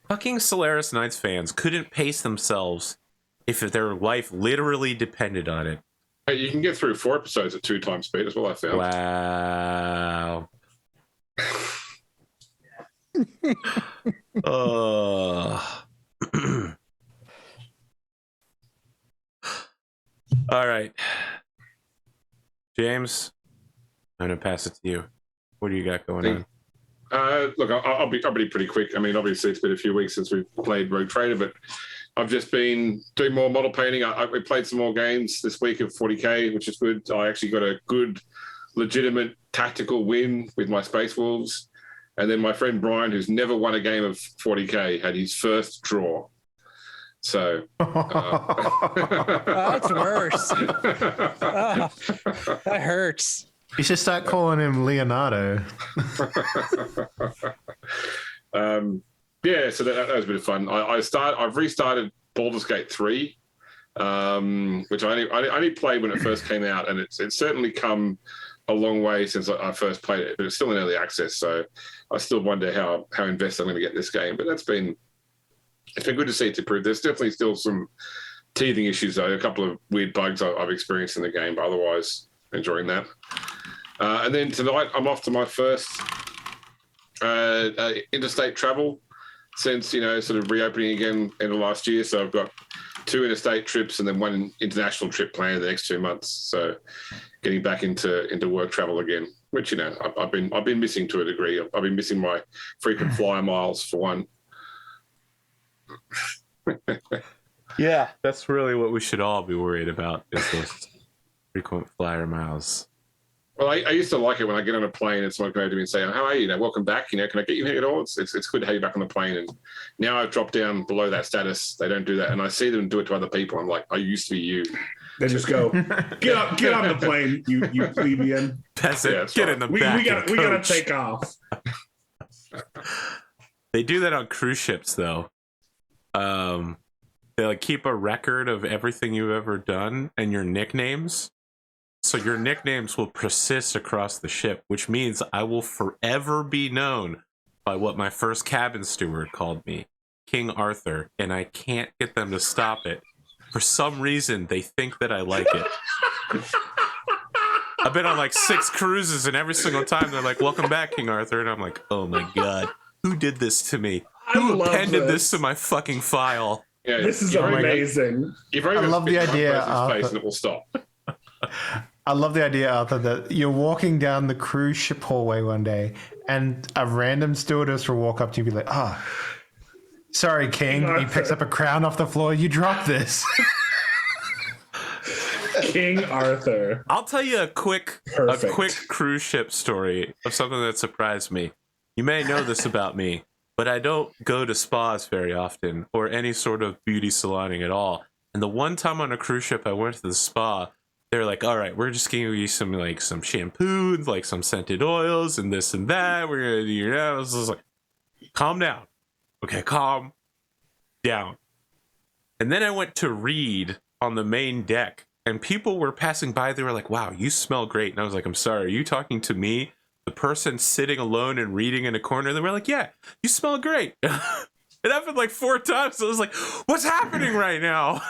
Fucking Solaris Knights fans couldn't pace themselves if their life literally depended on it. Hey, you can get through 4 episodes at 2 times speed as well, I found. Wow. All right. James, I'm going to pass it to you. What do you got going on? Look, I'll be pretty quick. I mean, obviously, it's been a few weeks since we've played Rogue Trader, but I've just been doing more model painting. We played some more games this week of 40K, which is good. I actually got a good, legitimate tactical win with my Space Wolves. And then my friend Brian, who's never won a game of 40K, had his first draw. So that's worse. That hurts. You should start calling him Leonardo. Yeah, so that was a bit of fun. I've restarted Baldur's Gate 3, which I only played when it first came out, and it's certainly come a long way since I first played it, but it's still in early access, so I still wonder how invested I'm going to get in this game. But it's been good to see it improve. There's definitely still some teething issues, though. A couple of weird bugs I've experienced in the game, but otherwise enjoying that. And then tonight I'm off to my first interstate travel since, sort of reopening again in the last year. So I've got 2 interstate trips and then 1 international trip planned in the next 2 months. So getting back into work travel again, which, I've been missing to a degree. I've been missing my frequent flyer miles for one. Yeah, that's really what we should all be worried about, is those frequent flyer miles. Well, I used to like it when I get on a plane and someone comes over to me and say, "How are you? Welcome back. Can I get you here at all?" It's good to have you back on the plane. And now I've dropped down below that status. They don't do that, and I see them do it to other people. I'm like, I used to be you. They just go, get on the plane, you plebeian. Peasant, get in the back. We gotta take off. They do that on cruise ships, though. They keep a record of everything you've ever done and your nicknames. So your nicknames will persist across the ship, which means I will forever be known by what my first cabin steward called me, King Arthur, and I can't get them to stop it. For some reason, they think that I like it. I've been on 6 cruises, and every single time they're like, "Welcome back, King Arthur," and I'm like, "Oh my god, who did this to me? Who appended this to my fucking file?" Yeah, this is amazing. I love the idea, face and it will stop. I love the idea, Arthur, that you're walking down the cruise ship hallway one day and a random stewardess will walk up to you and be like, sorry, King. He picks up a crown off the floor. You dropped this. King Arthur. I'll tell you a quick cruise ship story of something that surprised me. You may know this about me, but I don't go to spas very often or any sort of beauty saloning at all. And the one time on a cruise ship I went to the spa, they're like, "All right, we're just giving you some shampoo, some scented oils and this and that. We're gonna do your nails." I was like, "Calm down. Okay, calm down." And then I went to read on the main deck, and people were passing by. They were like, "Wow, you smell great." And I was like, "I'm sorry, are you talking to me, the person sitting alone and reading in a corner?" They were like, "Yeah, you smell great." It happened 4 times. I was like, "What's happening right now?"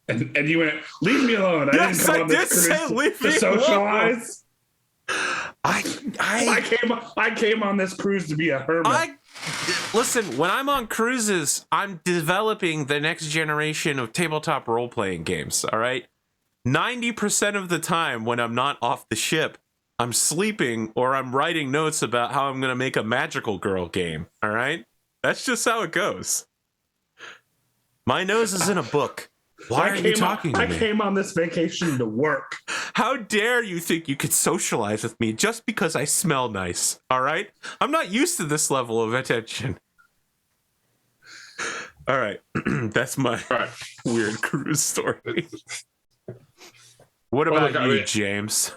And you went, "Leave me alone." Yes, I did say leave me alone. Socialize. I came on this cruise to be a hermit. Listen, when I'm on cruises, I'm developing the next generation of tabletop role-playing games, all right? 90% of the time when I'm not off the ship, I'm sleeping or I'm writing notes about how I'm going to make a magical girl game, all right? That's just how it goes. My nose is in a book. Why are you talking to me? I came on this vacation to work. How dare you think you could socialize with me just because I smell nice, all right? I'm not used to this level of attention. All right. That's my weird cruise story. What about you, James?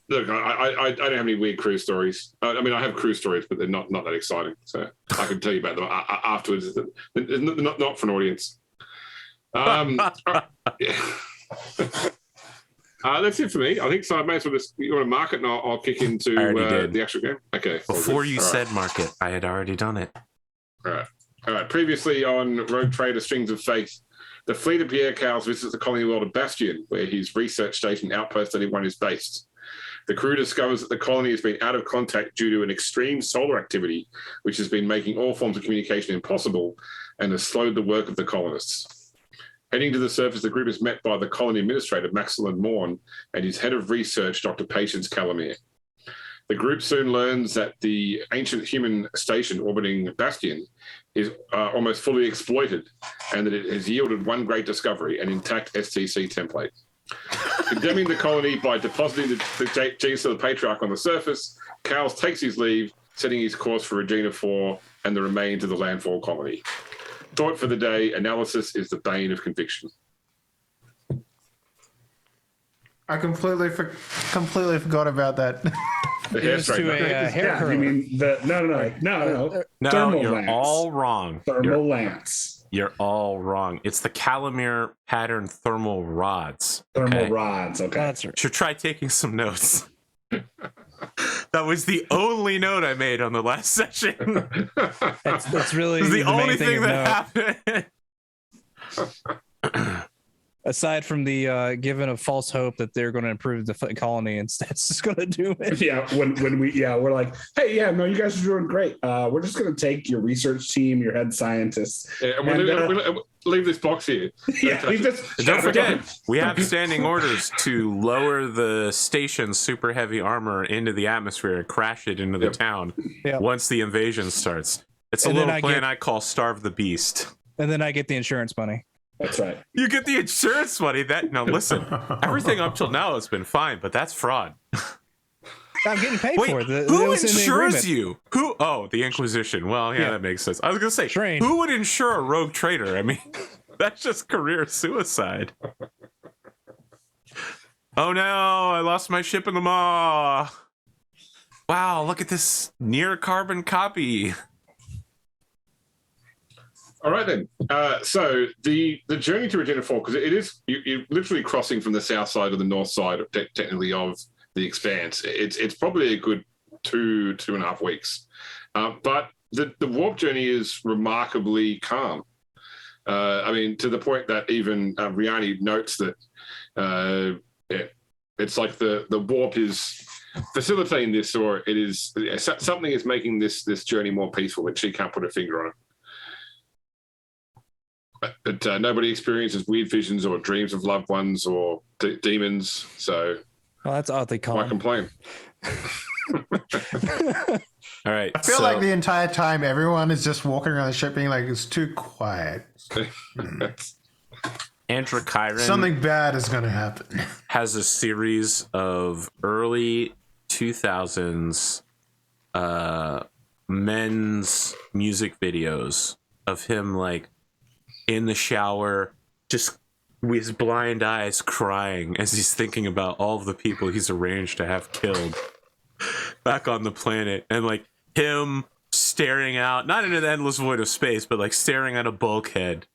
Look, I don't have any weird cruise stories. I mean, I have cruise stories, but they're not that exciting. So I can tell you about them afterwards. Not for an audience. That's it for me. I think so. I may as well just, you want to mark it, and I'll kick into the actual game. Okay. Before you said mark it, I had already done it. All right. Previously on Rogue Trader Strings of Faith, the fleet of Pierre Cowles visits the colony world of Bastion, where his research station Outpost 31 is based. The crew discovers that the colony has been out of contact due to an extreme solar activity, which has been making all forms of communication impossible and has slowed the work of the colonists. Heading to the surface, the group is met by the colony administrator, Maxillin Morn, and his head of research, Dr. Patience Calamere. The group soon learns that the ancient human station orbiting Bastion is almost fully exploited, and that it has yielded one great discovery, an intact STC template. Condemning the colony by depositing the genes of the Patriarch on the surface, Cowles takes his leave, setting his course for Regina 4 and the remains of the landfall colony. Thought for the day: analysis is the bane of conviction. I completely forgot about that. The hair straightener. Hair curler. You mean no. No, you're lance. all wrong. Thermal lance. You're all wrong. It's the Calamere pattern thermal rods. Thermal rods. Okay. That's right. Should try taking some notes. That was the only note I made on the last session. That's really the only main thing that happened. aside from the giving a false hope that they're going to improve the colony, instead it's just going to do it. Yeah, we're like, hey, yeah, no, you guys are doing great. We're just going to take your research team, your head scientists, and we'll leave this box here. Yeah, leave this. Don't forget, we have standing orders to lower the station's super heavy armor into the atmosphere and crash it into the town once the invasion starts. It's a little plan I call Starve the Beast. And then I get the insurance money. That's right. You get the insurance money. Now listen, everything up till now has been fine, but that's fraud. I'm getting paid for it. Who insures you? Who? Oh, the Inquisition. Well, yeah, that makes sense. I was gonna say, who would insure a rogue trader? I mean, that's just career suicide. Oh no, I lost my ship in the maw. Wow, look at this near carbon copy. All right then. So the journey to Regina 4, because it is you're literally crossing from the south side to the north side, technically, of the Expanse. It's probably a good 2.5 weeks, but the warp journey is remarkably calm. I mean, to the point that even Riani notes that it's like the warp is facilitating this, or it is something is making this journey more peaceful, and she can't put her finger on it. But nobody experiences weird visions or dreams of loved ones or demons, so that's oddly calm. Why complain? All right. I feel like the entire time everyone is just walking around the ship being like, it's too quiet. Androchiron. Something bad is going to happen. Has a series of early 2000s men's music videos of him like in the shower, just with his blind eyes crying as he's thinking about all of the people he's arranged to have killed back on the planet, and like him staring out, not into the endless void of space, but like staring at a bulkhead,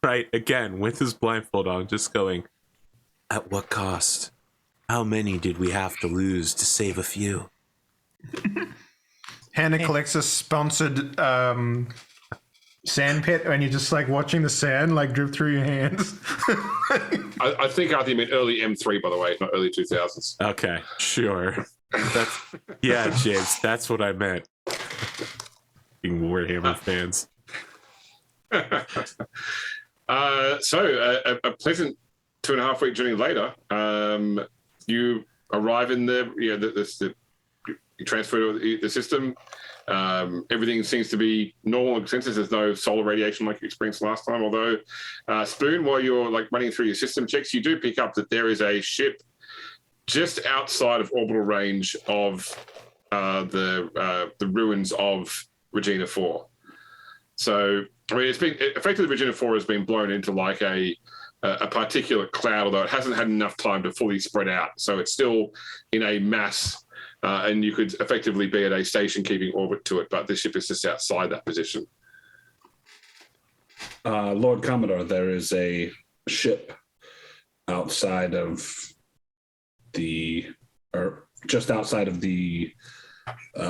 right? Again, with his blindfold on, just going, at what cost? How many did we have to lose to save a few? Hand of Calixis sponsored sand pit, and you're just like watching the sand like drip through your hands. I think Arthur meant early M3, by the way, not early 2000s. Okay, sure. Yeah, James, that's what I meant. Being Warhammer fans. So a pleasant 2.5 week journey later, you arrive in you transfer to the system. Everything seems to be normal in consensus. There's no solar radiation like you experienced last time. Although, Spoon, while you're like running through your system checks, you do pick up that there is a ship just outside of orbital range of the ruins of Regina 4. So, I mean, effectively Regina 4 has been blown into like a particulate cloud, although it hasn't had enough time to fully spread out. So it's still in a mass. And you could effectively be at a station keeping orbit to it, but this ship is just outside that position. Lord Commodore, there is a ship outside of just outside of the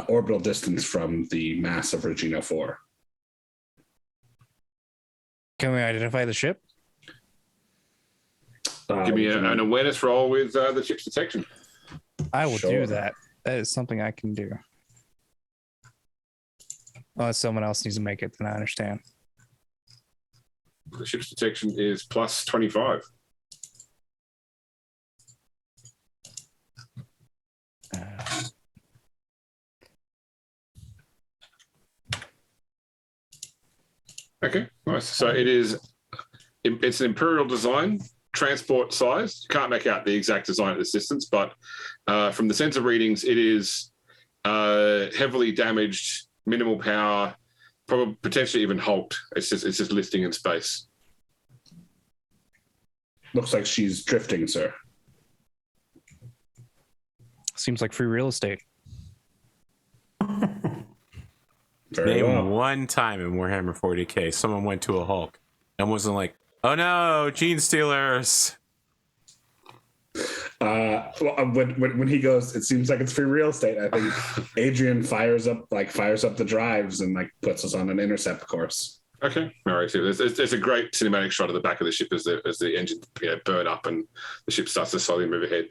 orbital distance from the mass of Regina 4. Can we identify the ship? Give me an awareness roll with the ship's detection. I will do that. That is something I can do. Unless someone else needs to make it, then I understand. The ship's detection is plus 25. Okay, nice. So it's an Imperial design, transport size. You can't make out the exact design at this distance, but from the sensor readings, it is heavily damaged, minimal power, probably potentially even hulked. It's just listing in space. Looks like she's drifting, sir. Seems like free real estate. Name one time in Warhammer 40K someone went to a Hulk and wasn't like, oh no, gene stealers. When he goes, it seems like it's free real estate. I think Adrian fires up the drives and like puts us on an intercept course. Okay, all right. So there's a great cinematic shot of the back of the ship as the engine burn up and the ship starts to slowly move ahead.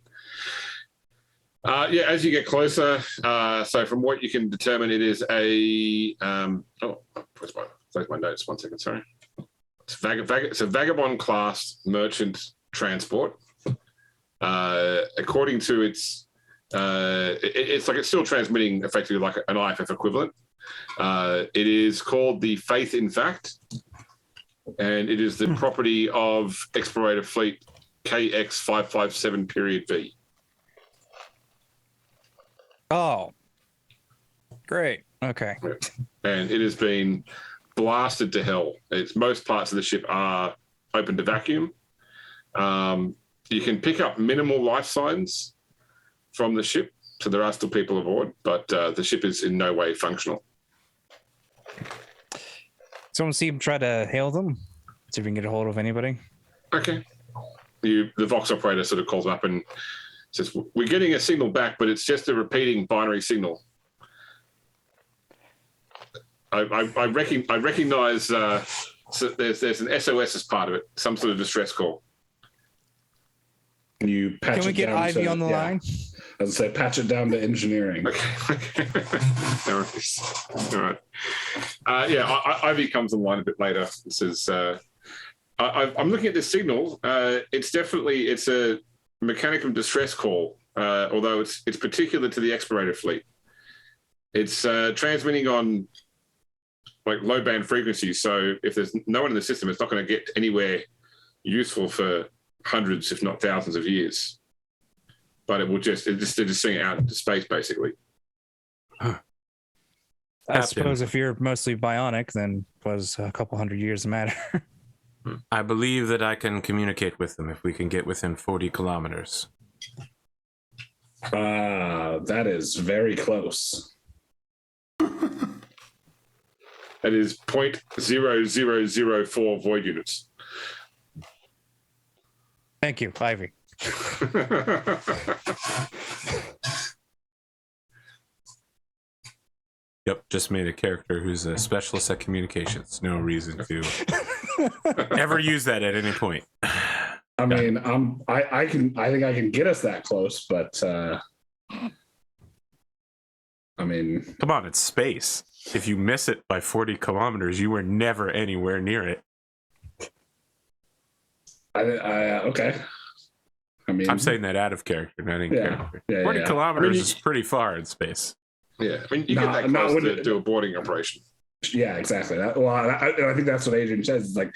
Yeah, as you get closer, so from what you can determine, it is a where's my notes? 1 second, sorry. It's a vagabond class merchant transport. According to it's still transmitting effectively like an IFF equivalent. It is called the Faith in Fact, and it is the property of Explorator Fleet KX557 period V. Oh, great. Okay. And it has been blasted to hell. Most parts of the ship are open to vacuum. You can pick up minimal life signs from the ship, so there are still people aboard, but the ship is in no way functional. Someone see him try to hail them. See if we can get a hold of anybody. Okay. The Vox operator sort of calls up and says, "We're getting a signal back, but it's just a repeating binary signal." I recognize so there's an SOS as part of it, some sort of distress call. You patch Can we it get down Ivy on the line? As I say, patch it down to engineering. Okay. No worries. All right. Ivy comes online a bit later. This is I'm looking at this signal. It's a mechanical distress call, although it's particular to the Explorator fleet. It's transmitting on like low band frequencies. So if there's no one in the system, it's not going to get anywhere useful for hundreds, if not thousands of years. But they're just seeing it out into space, basically. I suppose if you're mostly bionic, then was a couple hundred years matter. I believe that I can communicate with them if we can get within 40 kilometers. That is very close. That is 0.0004 void units. Thank you, Ivy. Yep, just made a character who's a specialist at communications. No reason to ever use that at any point. I mean, I think I can get us that close, but I mean, Come on, it's space. If you miss it by 40 kilometers, you were never anywhere near it. Okay. I mean, I'm saying that out of character, not in character. 40 Yeah. kilometers is pretty far in space. Yeah, I mean, you get that close to do a boarding operation. Yeah, exactly. I think that's what Adrian says. It's like,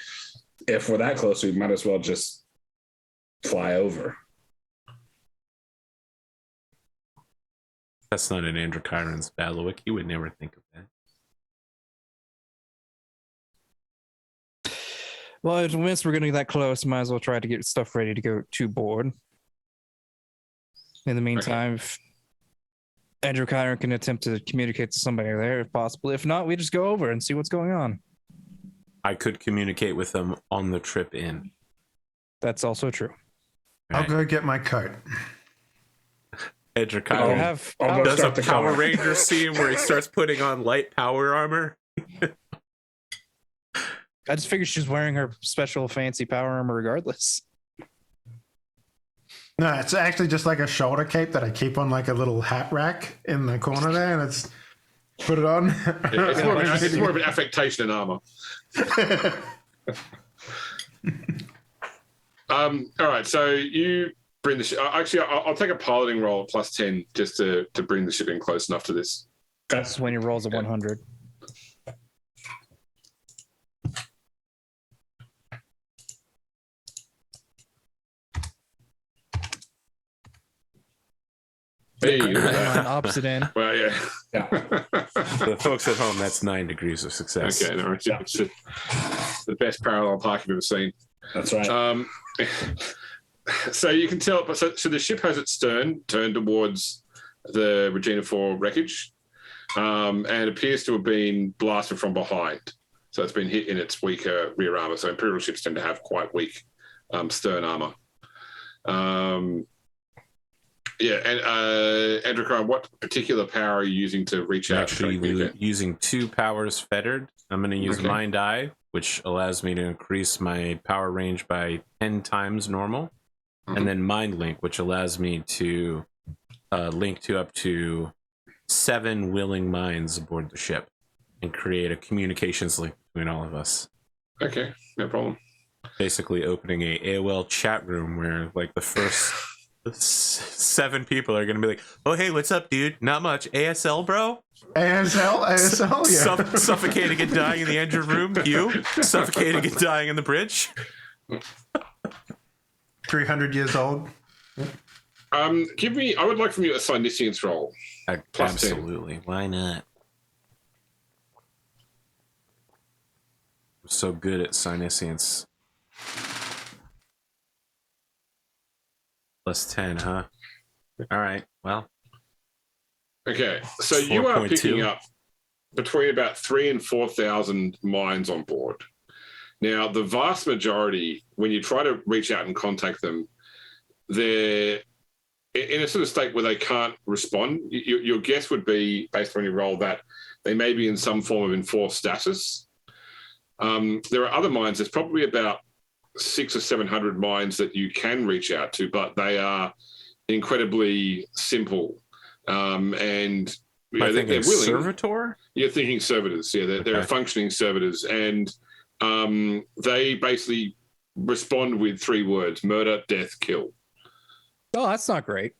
if we're that close, we might as well just fly over. That's not an Androchiron's bailiwick. You would never think of that. Well, once we're getting that close, might as well try to get stuff ready to go to board. In the meantime, if Androchiron can attempt to communicate to somebody there if possible. If not, we just go over and see what's going on. I could communicate with them on the trip in. That's also true. I'll go get my coat. Androchiron does a Power Ranger scene where he starts putting on light power armor. I just figured she's wearing her special fancy power armor regardless. No, it's actually just like a shoulder cape that I keep on like a little hat rack in the corner there, and it's put it on. It's more of an affectation than armor. All right, so you bring the ship. Actually, I'll take a piloting roll at +10 just to bring the ship in close enough to this. That's when he rolls a 100. Hey, opposite end. well, yeah. For the folks at home, that's 9 degrees of success. Okay, no, it's the best parallel park I've ever seen. That's right. So you can tell, so the ship has its stern turned towards the Regina 4 wreckage, and appears to have been blasted from behind. So it's been hit in its weaker rear armor. So Imperial ships tend to have quite weak stern armor. Yeah, and Androchiron, what particular power are you using to reach I'm out? actually using 2 powers fettered. I'm going to use Mind Eye, which allows me to increase my power range by 10 times normal, and then Mind Link, which allows me to link to up to 7 willing minds aboard the ship and create a communications link between all of us. Okay, no problem. Basically opening a AOL chat room where like the first 7 people are going to be like, oh, hey, what's up, dude? Not much. ASL, bro? ASL, yeah. Suffocating and dying in the engine room. You? Suffocating and dying in the bridge. 300 years old. I would like from you a Psyniscience roll. Absolutely. 10. Why not? I'm so good at Psyniscience. +10, huh? All right. Well. Okay, so you are picking up between about 3,000 and 4,000 minds on board. Now, the vast majority, when you try to reach out and contact them, they're in a sort of state where they can't respond. Your guess would be, based on your roll, that they may be in some form of enforced status. There are other minds. There's probably about 600 or 700 minds that you can reach out to, but they are incredibly simple. And you know, they're willing. Servitor? You're thinking servitors. Yeah, they're functioning servitors, and they basically respond with 3 words: murder, death, kill. Oh, that's not great.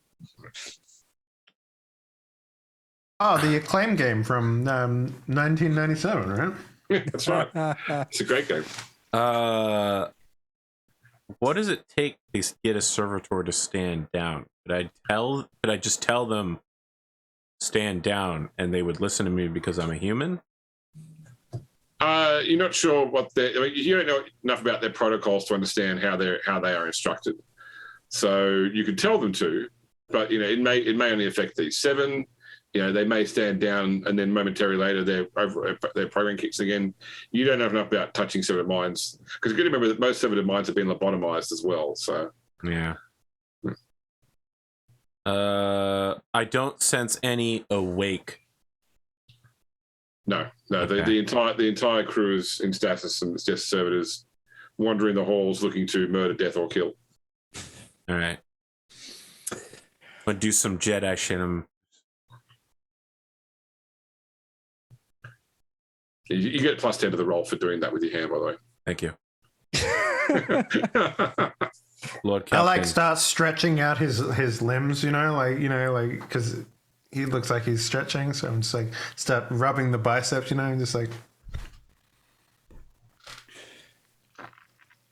Oh, the Acclaim game from 1997, right? Yeah, that's right. It's a great game. What does it take to get a servitor to stand down? Could I just tell them stand down and they would listen to me because I'm a human? You're not sure what you don't know enough about their protocols to understand how they are instructed. So you could tell them to, but you know it may only affect these 7. You know, they may stand down and then momentarily later their program kicks again. You don't know enough about touching severed minds, because you got to remember that most severed minds have been lobotomized as well. So yeah. I don't sense any awake. No. Okay. The entire crew is in status, and it's just servitors wandering the halls looking to murder, death, or kill. All right. I'm gonna do some Jedi shit. You get +10 to the roll for doing that with your hand, by the way. Thank you. Lord Captain. I like start stretching out his limbs, like because he looks like he's stretching, so I'm just like start rubbing the biceps, and just like.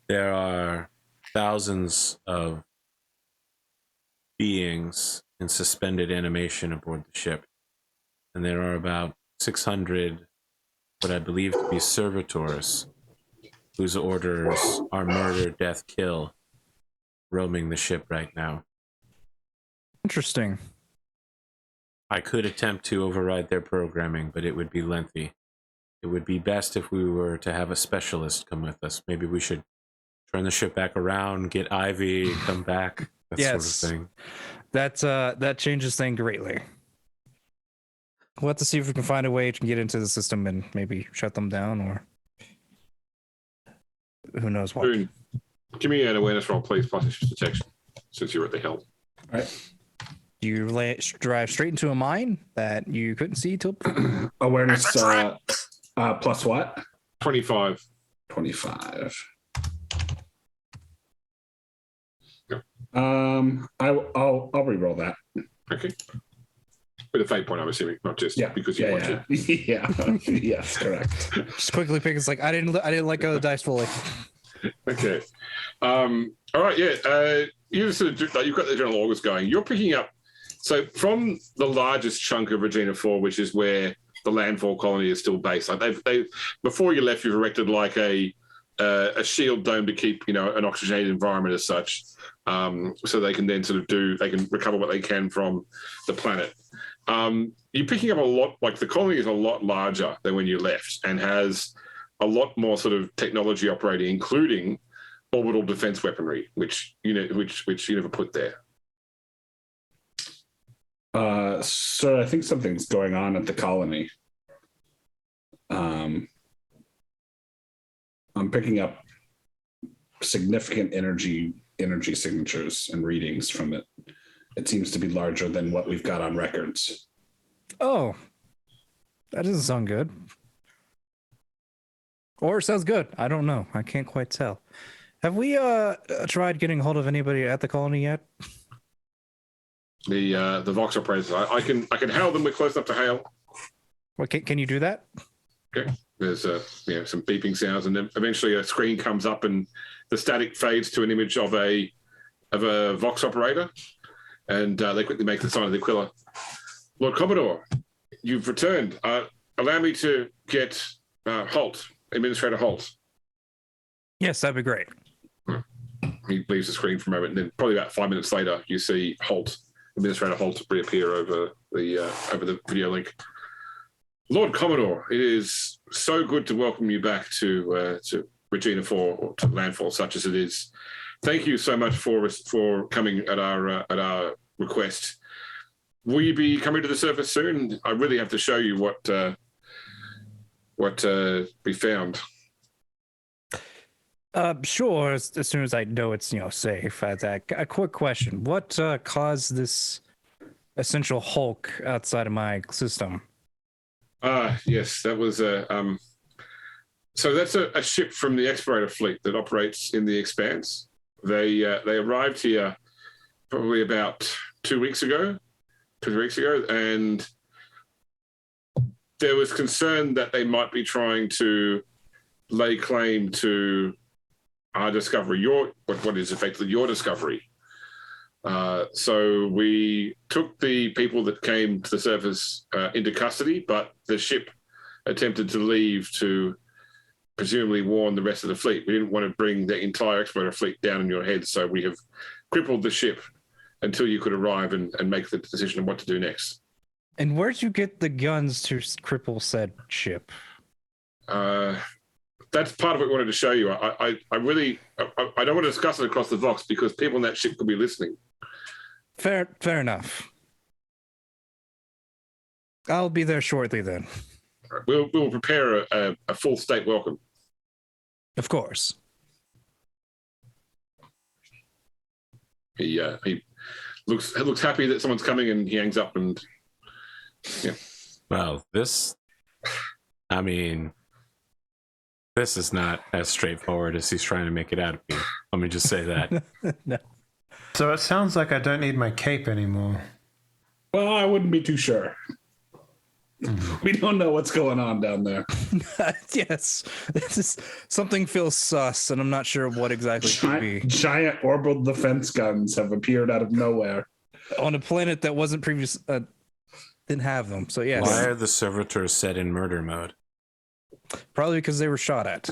There are thousands of beings in suspended animation aboard the ship, and there are about 600 what I believe to be servitors whose orders are murder, death, kill, roaming the ship right now. Interesting. I could attempt to override their programming, but it would be lengthy. It would be best if we were to have a specialist come with us. Maybe we should turn the ship back around, get Ivy, come back, that sort of thing. That changes things greatly. We'll have to see if we can find a way to get into the system and maybe shut them down, or who knows what. Boone, give me an awareness roll, please, plus issue detection, since you're at the helm. All right. You drive straight into a mine that you couldn't see till Awareness plus what? 25. 25. Yep. I'll re-roll that. Okay. With a fate point, I'm assuming, not just because you want to. Yeah. Yes, correct. Just quickly pick. It's like I didn't let go of the dice fully. Okay. All right. Yeah. You sort of you've got the general orders going. You're picking up. So from the largest chunk of Regina 4, which is where the landfall colony is still based, like they before you left, you've erected like a shield dome to keep an oxygenated environment as such, so they can then they can recover what they can from the planet. You're picking up a lot, like the colony is a lot larger than when you left and has a lot more sort of technology operating, including orbital defense weaponry, which you never put there. Sir, I think something's going on at the colony. I'm picking up significant energy signatures and readings from it. It seems to be larger than what we've got on records. Oh, that doesn't sound good. Or it sounds good. I don't know. I can't quite tell. Have we tried getting hold of anybody at the colony yet? The Vox operators. I can hail them. We're close enough to hail. What can you do that? Okay. There's some beeping sounds, and then eventually a screen comes up, and the static fades to an image of a Vox operator, and they quickly make the sign of the Aquila. Lord Commodore, you've returned. Allow me to get Holt, Administrator Holt. Yes, that'd be great. He leaves the screen for a moment, and then probably about 5 minutes later, you see Holt, Administrator Holt, reappear over the video link. Lord Commodore, it is so good to welcome you back to Regina 4, or to landfall, such as it is. Thank you so much for coming at our request. Will you be coming to the surface soon? I really have to show you what we found. Sure. As soon as I know it's safe. A quick question: what caused this essential Hulk outside of my system? Yes, that was so that's a ship from the Explorator fleet that operates in the Expanse. They arrived here probably about 2 weeks ago, and there was concern that they might be trying to lay claim to our discovery, what is effectively your discovery. So we took the people that came to the surface into custody, but the ship attempted to leave to presumably warn the rest of the fleet. We didn't want to bring the entire Explorator fleet down on your head, so we have crippled the ship until you could arrive and make the decision of what to do next. And where'd you get the guns to cripple said ship? That's part of what we wanted to show you. I really don't want to discuss it across the Vox because people on that ship could be listening. Fair enough. I'll be there shortly then. We'll prepare a full state welcome. Of course. He looks happy that someone's coming, and he hangs up. And yeah. Well, this is not as straightforward as he's trying to make it out to be. Let me just say that. No. So it sounds like I don't need my cape anymore. Well, I wouldn't be too sure. We don't know what's going on down there. Yes. Something feels sus, and I'm not sure what exactly it could be. Giant orbital defense guns have appeared out of nowhere. On a planet that wasn't previous... didn't have them, so yes. Why are the servitors set in murder mode? Probably because they were shot at.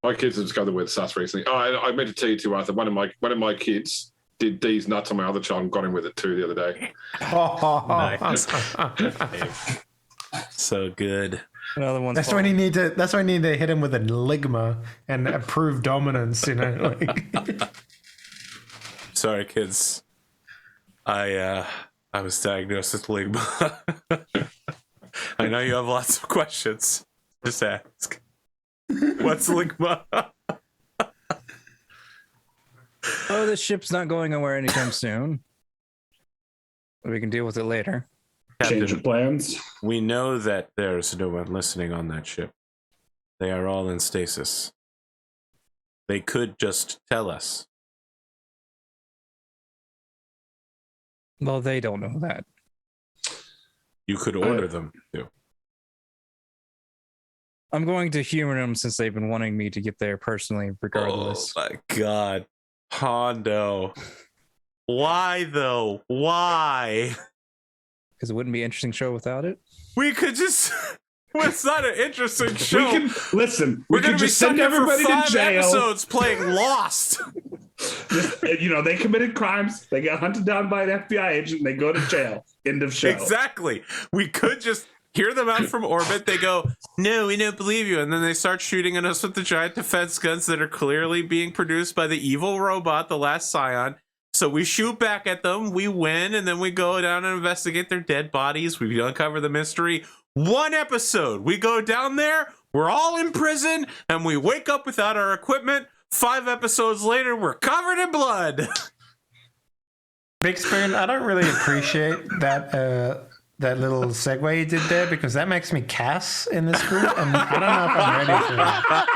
My kids have discovered the word sus recently. Oh, I meant to tell you too, Arthur. One of my kids did these nuts on my other child and got him with it too the other day. Nice. So good. Another one. That's when you need to. That's when you need to hit him with a ligma and prove dominance. Sorry, kids. I was diagnosed with ligma. I know you have lots of questions. Just ask. What's ligma? Oh, this ship's not going anywhere anytime soon. We can deal with it later. Change of plans. We know that there's no one listening on that ship. They are all in stasis. They could just tell us. Well, they don't know that. You could order them to. I'm going to humor them since they've been wanting me to get there personally, regardless. Oh my god. Hondo. Why though? Why? Because it wouldn't be an interesting show without it. We could just... It's not an interesting show. We can listen. We're We going can to be just send stuck here for everybody 5 to jail. episodes playing Lost. They committed crimes. They got hunted down by an FBI agent. And they go to jail. End of show. Exactly. We could just hear them out from orbit. They go, no, we don't believe you. And then they start shooting at us with the giant defense guns that are clearly being produced by the evil robot, the Last Scion. So we shoot back at them, we win, and then we go down and investigate their dead bodies. We uncover the mystery. One episode, we go down there, we're all in prison, and we wake up without our equipment. 5 episodes later, we're covered in blood. Big Spoon, I don't really appreciate that that little segue you did there, because that makes me Cass in this group, and I don't know if I'm ready for that.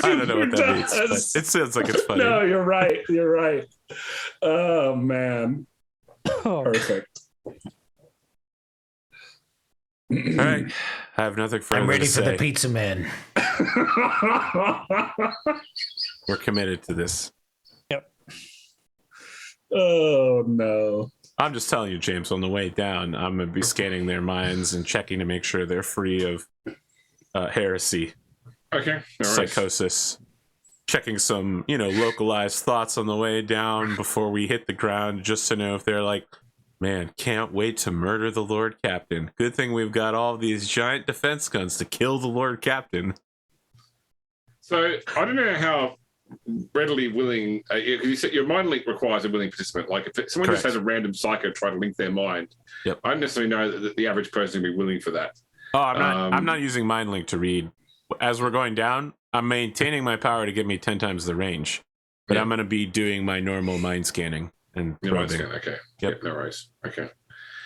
I don't know what that means, but it sounds like it's funny. No, you're right. You're right. Oh man, perfect. All right, I have nothing further I'm ready to for say. the pizza man. We're committed to this. Oh no. I'm just telling you, James, on the way down, I'm going to be scanning their minds and checking to make sure they're free of heresy, Okay. No worries. psychosis, checking some, localized thoughts on the way down before we hit the ground, just to know if they're like, man, can't wait to murder the Lord Captain. Good thing we've got all these giant defense guns to kill the Lord Captain. So I don't know how readily willing you said your mind link requires a willing participant. Like if someone just Correct. has a random psycho try to link their mind, Yep. I don't necessarily know that the average person would be willing for that. Oh, I'm not using Mind Link to read. As we're going down, I'm maintaining my power to give me 10 times the range, but Yeah. I'm going to be doing my normal mind scanning and You know what I'm probing. saying? Okay. Yep. Yeah, no worries. Okay.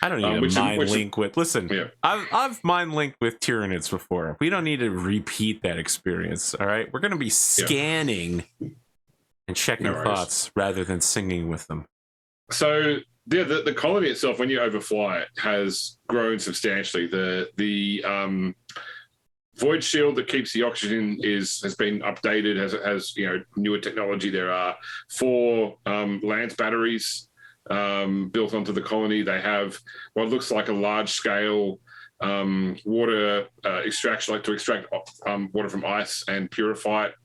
I don't need which- a mind which- link with. Listen, Yeah. I've mind linked with Tyranids before. We don't need to repeat that experience. All right, we're going to be scanning and checking No worries. thoughts rather than singing with them. So the colony itself, when you overfly it, has grown substantially. The void shield that keeps the oxygen has been updated, has newer technology. There are 4 Lance batteries built onto the colony. They have what looks like a large scale water extraction, like to extract water from ice and purify it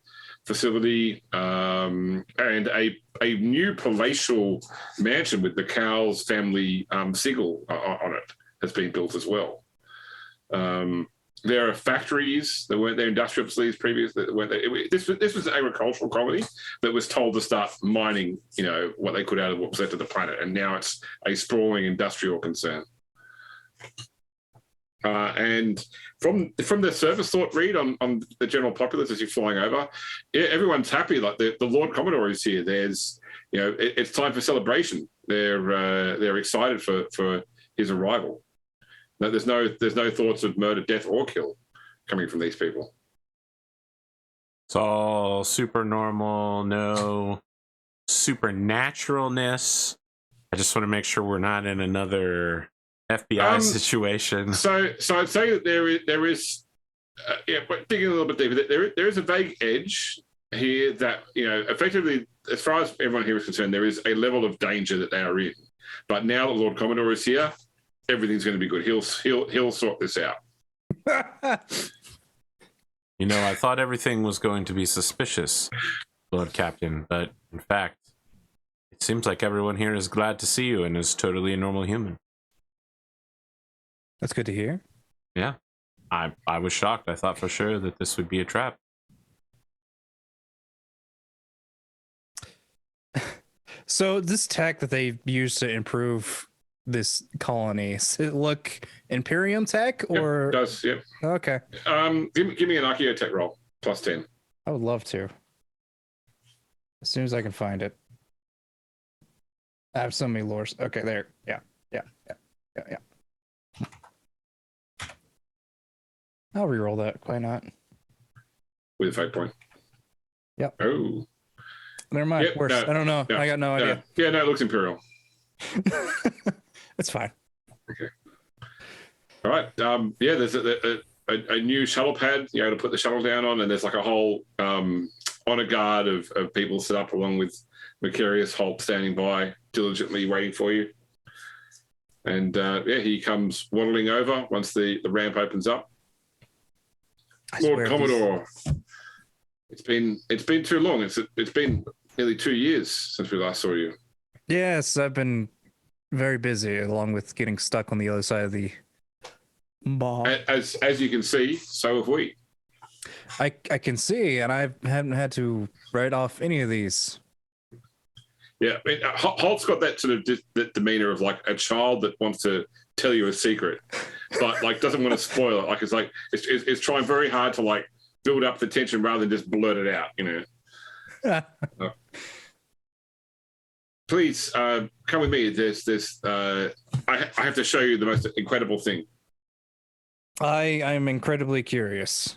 facility, and a new palatial mansion with the Cowles family sigil on it has been built as well. There are factories that weren't there, industrial facilities previously that weren't there. This was an agricultural colony that was told to start mining, what they could out of what was left of the planet, and now it's a sprawling industrial concern. And from the surface thought read on the general populace as you're flying over, everyone's happy. Like the Lord Commodore is here. There's, it's time for celebration. They're excited for his arrival. No, there's no thoughts of murder, death, or kill coming from these people. It's all super normal, no supernaturalness. I just want to make sure we're not in another FBI situation. So I'd say that there is but digging a little bit deeper, there is a vague edge here that effectively, as far as everyone here is concerned, there is a level of danger that they are in. But now that Lord Commodore is here, everything's going to be good. He'll sort this out. I thought everything was going to be suspicious, Lord Captain, but in fact, it seems like everyone here is glad to see you and is totally a normal human. That's good to hear. Yeah. I was shocked. I thought for sure that this would be a trap. So this tech that they used to improve this colony, does it look Imperium tech or? It does, yep. Okay. Give me an archaeotech roll, +10. I would love to. As soon as I can find it. I have so many lores. Okay, there. Yeah. I'll reroll that. Why not? With a fate point. Yep. Oh. Never mind. Yep, Worse. no, I don't know. no, I got no idea. Yeah, no, it looks Imperial. It's fine. All right. There's a new shuttle pad, to put the shuttle down on, and there's like a whole honor guard of people set up along with Macarius Holt standing by, diligently waiting for you. And he comes waddling over once the ramp opens up. Lord Commodore, it's been too long. It's been nearly 2 years since we last saw you. Yes, I've been very busy, along with getting stuck on the other side of the Bah. As you can see, so have we. I can see, and I haven't had to write off any of these. Yeah, I mean, Holt's got that sort of that demeanor of like a child that wants to tell you a secret, but like doesn't want to spoil it. Like it's trying very hard to like build up the tension rather than just blurt it out. You know. Please come with me. There's I have to show you the most incredible thing. I am incredibly curious.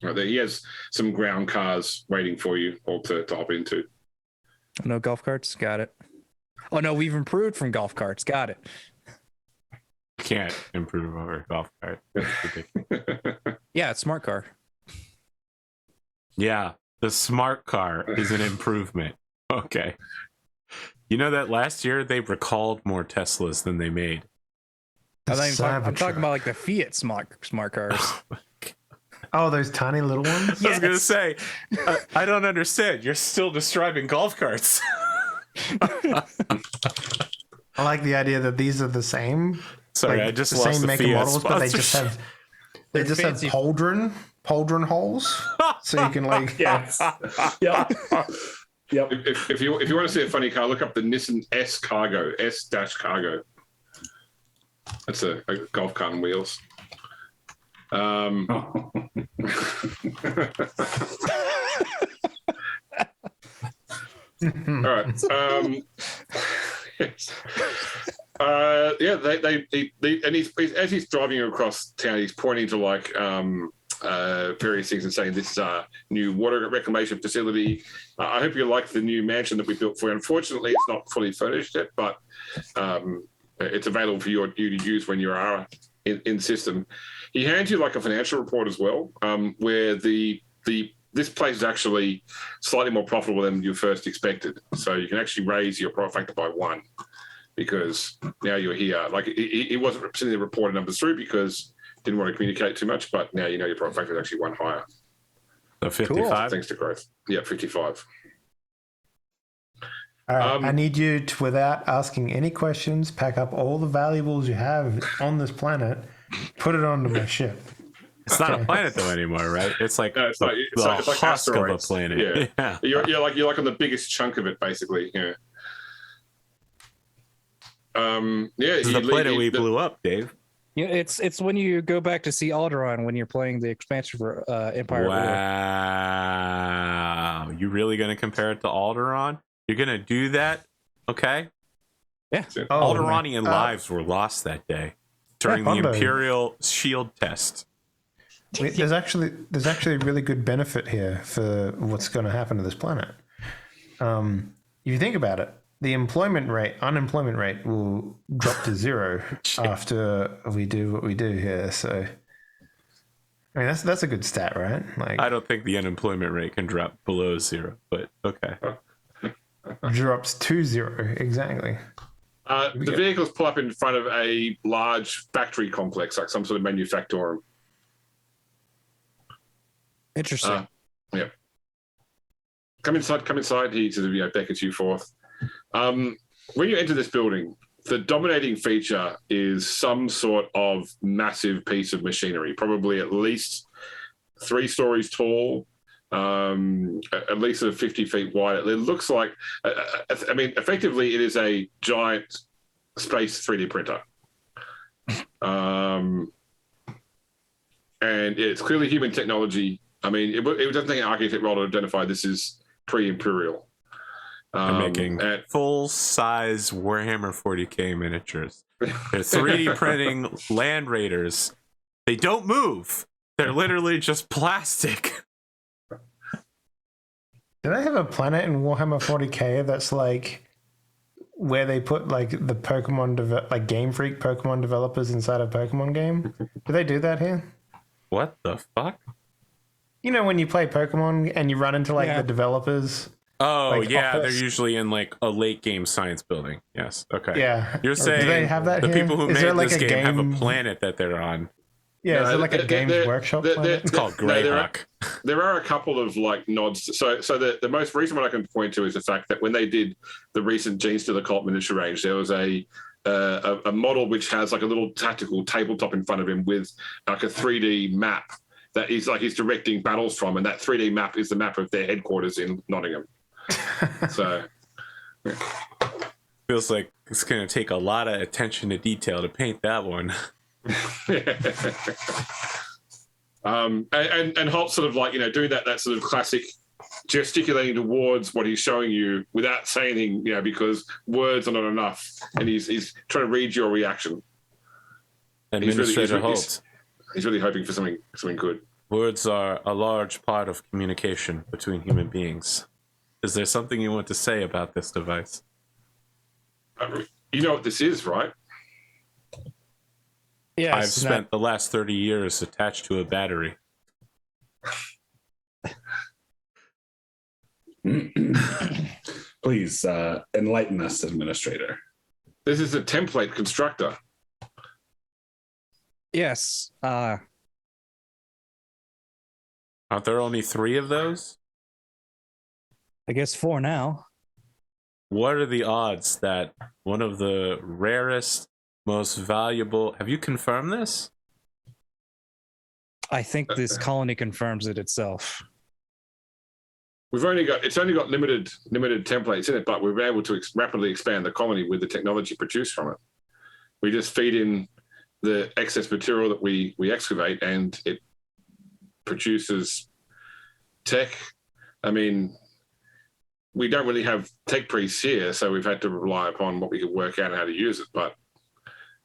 Right there, he has some ground cars waiting for you all to hop into. No golf carts? Got it. Oh, no, we've improved from golf carts. Got it. Can't improve over golf cart. That's ridiculous. Yeah, it's smart car. Yeah, the smart car is an improvement. Okay. You know that last year they recalled more Teslas than they made. I'm talking about like the Fiat smart cars. Oh, those tiny little ones? I was going to say, I don't understand. You're still describing golf carts. I like the idea that these are the same. Sorry, like, I just the lost same the make and Fiat models, but they just sponsorship. have pauldron holes, so you can like. Yes. Yep. Yep. If you want to see a funny car, look up the Nissan S Cargo, S-Cargo. That's a golf cart on wheels. All right. Yes. Yeah. They and he's as he's driving across town, he's pointing to like various things and saying, "This is our new water reclamation facility. I hope you like the new mansion that we built for you. Unfortunately, it's not fully furnished yet, but it's available for you to use when you are in system." He hands you like a financial report as well, where this place is actually slightly more profitable than you first expected. So you can actually raise your profit factor by 1 because now you're here. Like he wasn't sending the reported numbers through because didn't want to communicate too much, but now you know your profit factor is actually 1 higher. So 55. Thanks to growth. Yeah, 55. All right, I need you to, without asking any questions, pack up all the valuables you have on this planet, put it onto my ship. It's not a planet though anymore, right? It's like It's the like husk of a asteroids. planet. Yeah. You're like on the biggest chunk of it, basically. Yeah. This is the planet we blew up, Dave. Yeah, it's when you go back to see Alderaan when you're playing the expansion for Empire. Wow. You really going to compare it to Alderaan? You're going to do that? Okay. Yeah. Alderanian lives were lost that day during the Imperial shield test. There's actually a really good benefit here for what's going to happen to this planet. If you think about it, the unemployment rate will drop to 0 after we do what we do here. So, I mean, that's a good stat, right? Like, I don't think the unemployment rate can drop below 0, but okay. Drops to 0, exactly. The vehicles pull up in front of a large factory complex, like some sort of manufactorum. Interesting. Yeah. Come inside. He sort of beckons you forth. When you enter this building, the dominating feature is some sort of massive piece of machinery, probably at least 3 stories tall, at least sort of 50 feet wide. It looks like, I mean, effectively, it is a giant space 3D printer. And it's clearly human technology. I mean, it doesn't take an architect role to identify this is pre-imperial. They're making full-size Warhammer 40K miniatures. They're 3D printing land raiders. They don't move. They're literally just plastic. Do they have a planet in Warhammer 40K that's like where they put like the Pokemon, like Game Freak Pokemon developers inside a Pokemon game? Do they do that here? What the fuck? You know, when you play Pokemon and you run into like the developers. Oh, like, yeah, office. they're usually in like a late game science building. Yes. Okay. Yeah. You're saying do they have that the here? people who Is made there, like, this a game have a game- planet that they're on. Yeah, is it like a Games Workshop planet? It's called Greyhawk. There are a couple of like nods. So the most recent one I can point to is the fact that when they did the recent Genes to the Cult miniature range, there was a a model which has like a little tactical tabletop in front of him with like a 3D map that he's directing battles from, and that 3D map is the map of their headquarters in Nottingham. So feels like it's going to take a lot of attention to detail to paint that one. And Holt sort of like, you know, doing that sort of classic gesticulating towards what he's showing you without saying anything, you know, because words are not enough, and he's trying to read your reaction. Administrator Holt. He's really hoping for something good. Words are a large part of communication between human beings. Is there something you want to say about this device? You know what this is, right? Yes, I've spent the last 30 years attached to a battery. Please enlighten us, Administrator. This is a template constructor. Yes. Aren't there only 3 of those? I guess 4 now. What are the odds that one of the rarest, most valuable... Have you confirmed this? I think this colony confirms it itself. It's only got limited templates in it, but we've been able to rapidly expand the colony with the technology produced from it. We just feed in the excess material that we excavate, and it produces tech. I mean, we don't really have tech priests here, so we've had to rely upon what we could work out how to use it. But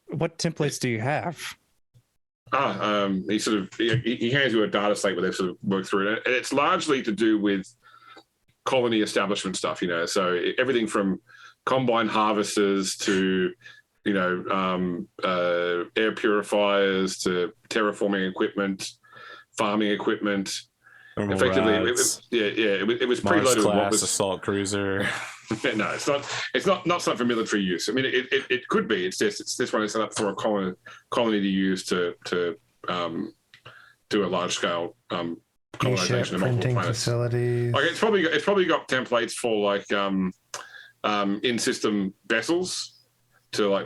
what templates do you have? He hands you a data slate where they've sort of worked through it, and it's largely to do with colony establishment stuff, you know. So everything from combine harvesters to, you know, air purifiers to terraforming equipment, farming equipment. Effectively, it was preloaded with what was assault cruiser. No, it's not for military use. I mean, it could be. It's this one is set up for a colony to use to do a large scale colonization of multiple planets. Facilities. Like it's probably got templates for like in system vessels to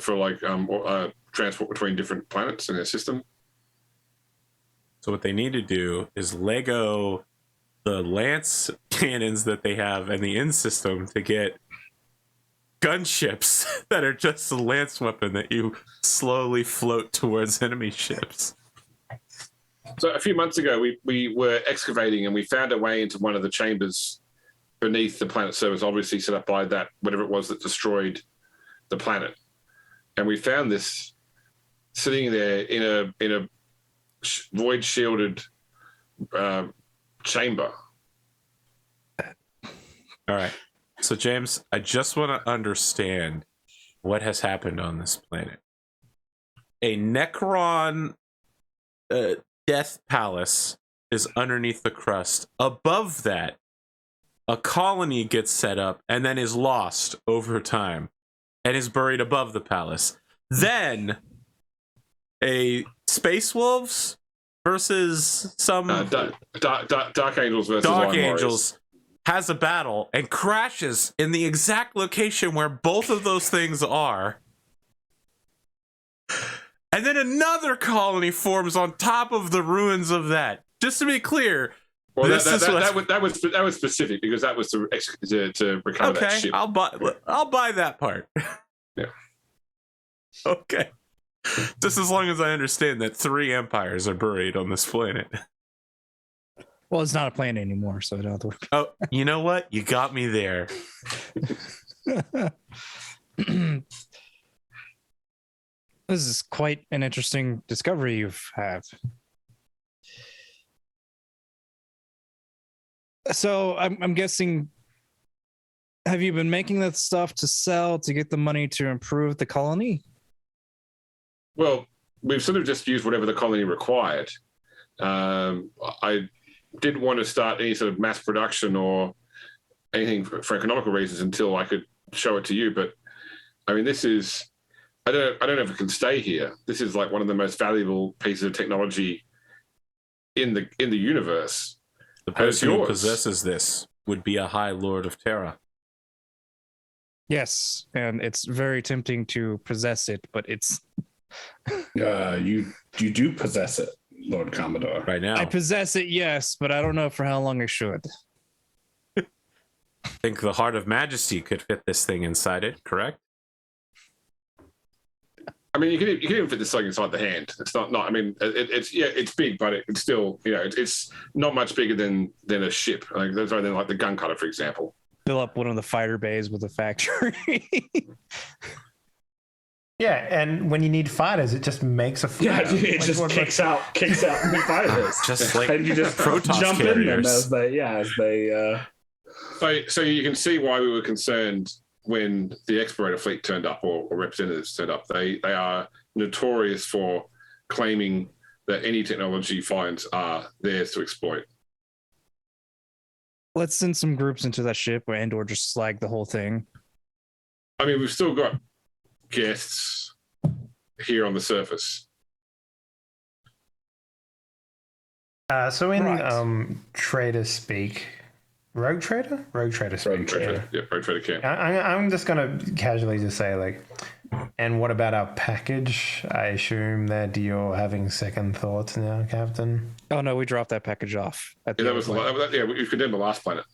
transport between different planets in their system. So what they need to do is Lego the lance cannons that they have in the in-system to get gunships that are just a lance weapon that you slowly float towards enemy ships. So a few months ago, we were excavating and we found our way into one of the chambers beneath the planet surface, obviously set up by that whatever it was that destroyed the planet, and we found this sitting there in a void shielded chamber. All right. So James, I just want to understand what has happened on this planet. A Necron death palace is underneath the crust. Above that, a colony gets set up and then is lost over time and is buried above the palace. Then a Space Wolves versus some Dark Angels versus Dark Iron Angels Warriors has a battle and crashes in the exact location where both of those things are. And then another colony forms on top of the ruins of that. Just to be clear, well, that was specific because that was to recover that ship. I'll buy that part. Yeah. Okay. Just as long as I understand that 3 empires are buried on this planet. Well, it's not a planet anymore, so it don't have to work. Oh, you know what? You got me there. This is quite an interesting discovery you've had. So I'm guessing, have you been making that stuff to sell to get the money to improve the colony? Well, we've sort of just used whatever the colony required. I didn't want to start any sort of mass production or anything for economical reasons until I could show it to you. But I mean, this is, I don't know if it can stay here. This is like one of the most valuable pieces of technology in the universe. The person who possesses this would be a High Lord of Terra. Yes, and it's very tempting to possess it, but it's You do possess it, Lord Commodore. Right now, I possess it, yes, but I don't know for how long I should. I think the Heart of Majesty could fit this thing inside it, correct? I mean, you can even fit this thing inside the hand. It's not. I mean, it's big, but it's still, it's not much bigger than a ship. Like there's only like the gun cutter, for example. Fill up one of the fighter bays with a factory. Yeah, and when you need fighters, it just makes a Yeah, fighter. it just kicks out new fighters. Just like and you just Protoss jump in them carriers. as they. So you can see why we were concerned when the explorator fleet turned up or representatives turned up. They are notorious for claiming that any technology finds are theirs to exploit. Let's send some groups into that ship or just slag the whole thing. I mean, we've still got guests here on the surface. So in Right. trader speak, rogue trader speak. Rogue trader. Yeah. Yeah, Rogue Trader Camp. I'm just gonna casually just say like, and what about our package? I assume that you're having second thoughts now, Captain. Oh no, we dropped that package off. At the Yeah, other planet. we condemned the last planet.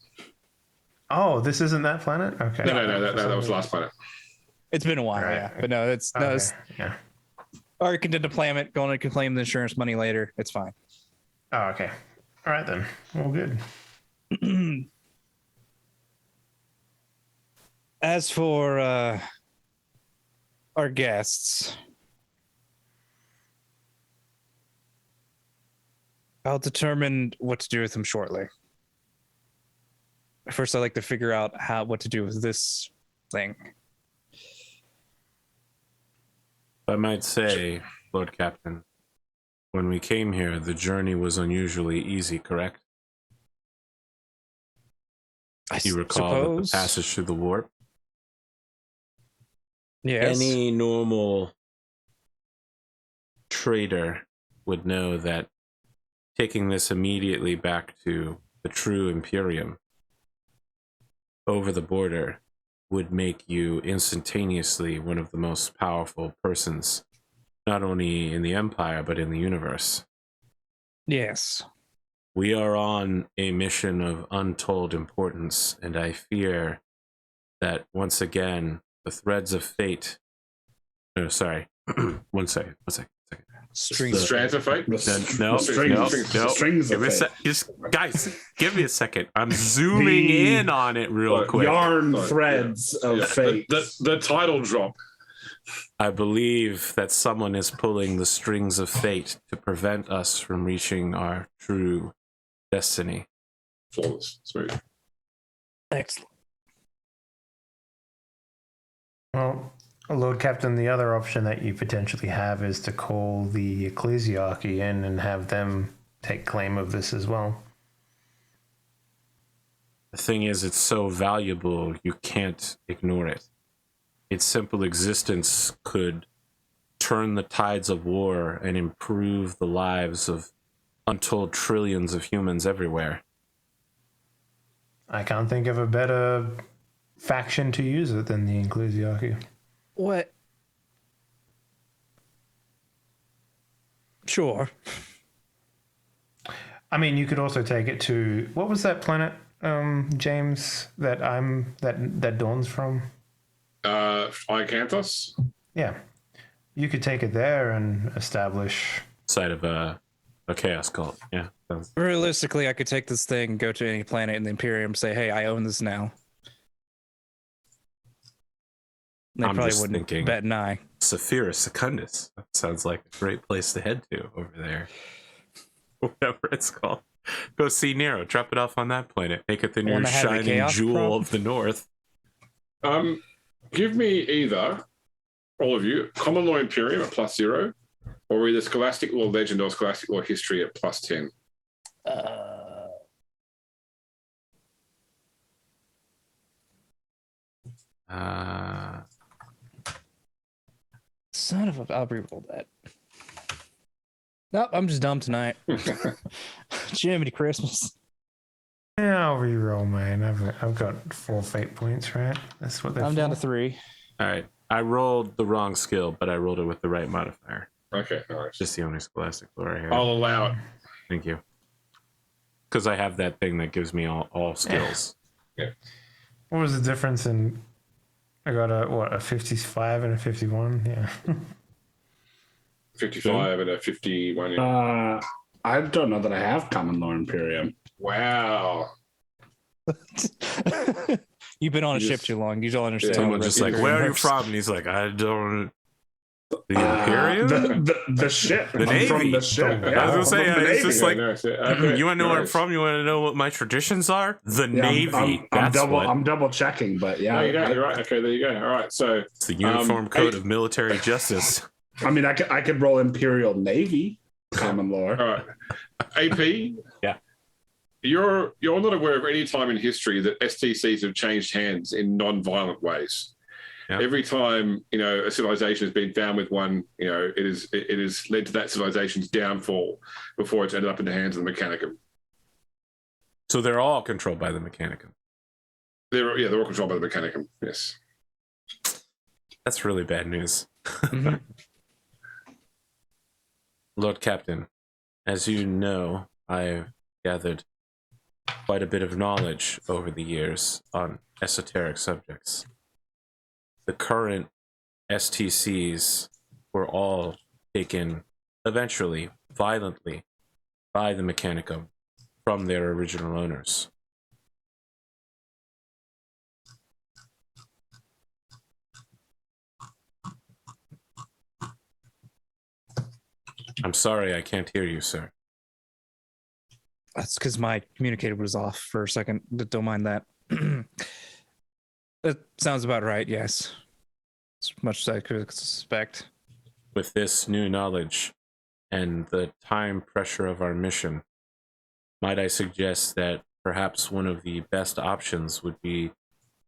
Oh, this isn't that planet. Okay. No, that was the last planet. It's been a while, Right. yeah. But no, it's no, Okay. it's Yeah. or you can did the planet, going to claim the insurance money later. It's fine. Oh, okay. All right then. Well, good. As for our guests, I'll determine what to do with them shortly. First, I'd like to figure out what to do with this thing. I might say, Lord Captain, when we came here, the journey was unusually easy, correct? You recall the passage through the warp? Yes. Any normal trader would know that taking this immediately back to the true Imperium over the border would make you instantaneously one of the most powerful persons, not only in the Empire, but in the universe. Yes. We are on a mission of untold importance, and I fear that once again, the threads of fate. No, sorry. One second. Strands of fate? No, Strings of fate. Guys, give me a second. I'm zooming in on it real quick. Yarn threads of fate. The title drop. I believe that someone is pulling the strings of fate to prevent us from reaching our true destiny. Flawless. Smooth. Excellent. Well, Lord Captain, the other option that you potentially have is to call the ecclesiarchy in and have them take claim of this as well. The thing is, it's so valuable, you can't ignore it. Its simple existence could turn the tides of war and improve the lives of untold trillions of humans everywhere. I can't think of a better faction to use it than the ecclesiarchy. What? Sure. I mean, you could also take it to what was that planet, James? That Dawn's from. Icanthus? Yeah, you could take it there and establish. Side of a chaos cult. Yeah. Realistically, I could take this thing, go to any planet in the Imperium, say, "Hey, I own this now." They I'm probably just wouldn't thinking- bat an eye. Saphira Secundus. That sounds like a great place to head to over there. Whatever it's called. Go see Nero. Drop it off on that planet. Make it the new Wanna have the shining chaos jewel problem? of the north. Give me either, all of you, Common Law Imperium at +0, or either Scholastic Law Legend or Scholastic Law History at +10. Son of a... I'll reroll that. Nope, I'm just dumb tonight. Jiminy Christmas. Yeah, I'll reroll mine. I've got 4 fate points, right? That's what they're I'm for. down to 3. All right. I rolled the wrong skill, but I rolled it with the right modifier. Okay, all right. Just the only scholastic lore I have. I'll allow it. Thank you. Because I have that thing that gives me all skills. What was the difference in? I got a 55 and a 51. Yeah. 55 and a 51. I don't know that I have common law Imperium. Wow. You've been on a You ship just- too long. You don't understand. Someone how just Red like, Imperium where are you works. from? And he's like, I don't. The Imperium? The ship. The I'm Navy. from the ship. I was gonna say, I'm from the it's just Navy. like, Okay, you want to know where I'm nice. from? You want to know what my traditions are? The Yeah, Navy. I'm That's double. what. I'm double checking, but yeah. There you go. You're right. Okay, there you go. All right. So, It's the Uniform Code eight- of Military Justice. I mean, I could roll Imperial Navy common law. all right. AP. Yeah. You're not aware of any time in history that STCs have changed hands in non-violent ways. Yeah. Every time a civilization has been found with one, it has led to that civilization's downfall before it's ended up in the hands of the Mechanicum. So they're all controlled by the Mechanicum. They're all controlled by the Mechanicum. Yes. That's really bad news. Mhm. Lord Captain, as you know, I've gathered quite a bit of knowledge over the years on esoteric subjects. The current STCs were all taken eventually, violently, by the Mechanicum from their original owners. I'm sorry, I can't hear you, sir. That's because my communicator was off for a second. Don't mind that. That sounds about right. Yes, as much as I could suspect. With this new knowledge and the time pressure of our mission, might I suggest that perhaps one of the best options would be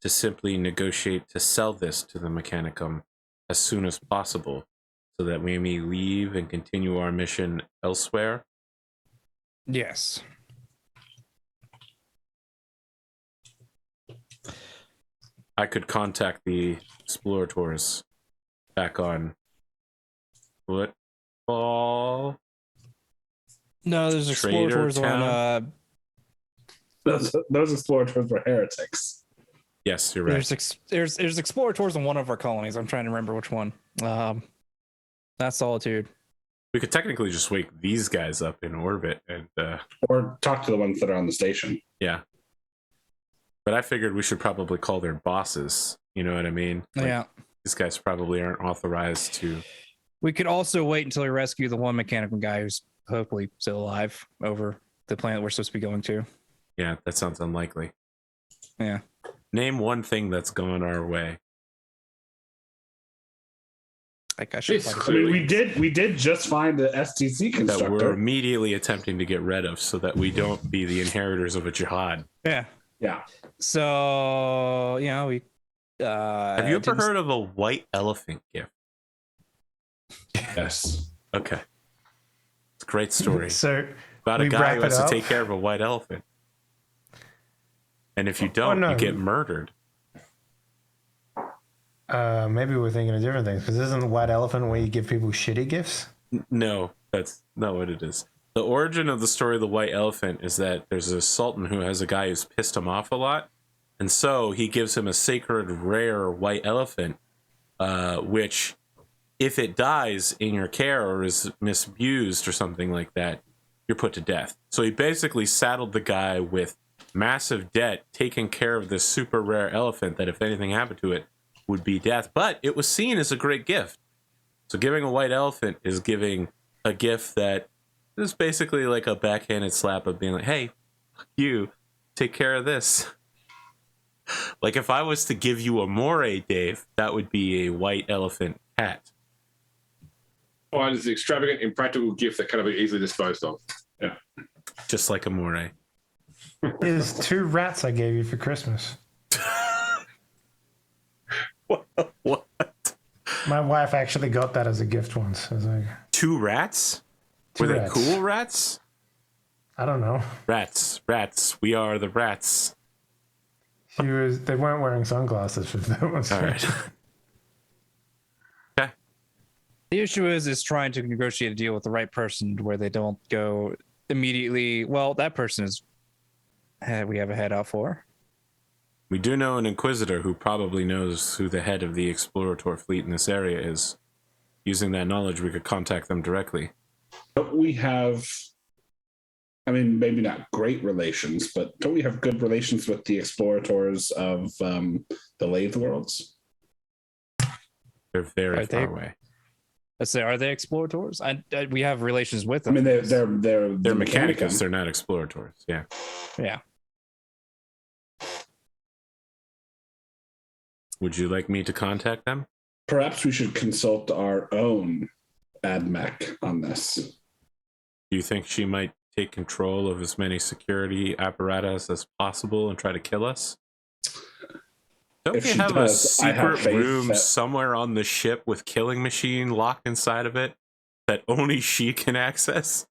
to simply negotiate to sell this to the Mechanicum as soon as possible, so that we may leave and continue our mission elsewhere? Yes. I could contact the explorators back on football. No, there's Trader explorators Town? on. Those explorators were heretics. Yes, you're right. There's explorators on one of our colonies. I'm trying to remember which one. That's Solitude. We could technically just wake these guys up in orbit and Or talk to the ones that are on the station. yeah. But I figured we should probably call their bosses. You know what I mean? Like, Yeah. These guys probably aren't authorized to. We could also wait until we rescue the one mechanical guy who's hopefully still alive over the planet we're supposed to be going to. Yeah, that sounds unlikely. Yeah. Name one thing that's gone our way. Like I should. This probably- I mean, we did just find the STC That constructor. we're immediately attempting to get rid of so that we don't be the inheritors of a jihad. Yeah. Yeah. So we. Have you ever heard of a white elephant gift? Yes. Okay. It's a great story. So About a we guy wrap who it has to up? take care of a white elephant. And if you don't, no. you get murdered. maybe we're thinking of different things, because isn't the white elephant where you give people shitty gifts? No, that's not what it is. The origin of the story of the white elephant is that there's a sultan who has a guy who's pissed him off a lot. And so he gives him a sacred, rare white elephant, which, if it dies in your care or is misused or something like that, you're put to death. So he basically saddled the guy with massive debt, taking care of this super rare elephant that if anything happened to it would be death. But it was seen as a great gift. So giving a white elephant is giving a gift that is basically like a backhanded slap of being like, hey, fuck you, take care of this. Like if I was to give you a moray, Dave, that would be a white elephant hat. Find is an extravagant, impractical gift that cannot be easily disposed of. Yeah. Just like a moray. There's 2 rats I gave you for Christmas. What? My wife actually got that as a gift once. I was like, 2 rats? Two Were they rats. cool rats? I don't know. Rats. We are the rats. They weren't wearing sunglasses for that one. All right. Okay. The issue is trying to negotiate a deal with the right person where they don't go immediately. Well, that person is. We have a head out for. We do know an Inquisitor who probably knows who the head of the Explorator fleet in this area is. Using that knowledge, we could contact them directly. Don't we have, I mean, maybe not great relations, but don't we have good relations with the explorators of the Lathe Worlds? They're very Are far they? away. Let's say, are they explorators? We have relations with I them. mean, they're They're Mechanicus. Mechanicum. They're not Explorators. Yeah. Yeah. Would you like me to contact them? Perhaps we should consult our own AdMech on this. Do you think she might take control of as many security apparatus as possible and try to kill us? Don't If we she have a does, I have secret faith room that- somewhere on the ship with killing machine locked inside of it that only she can access?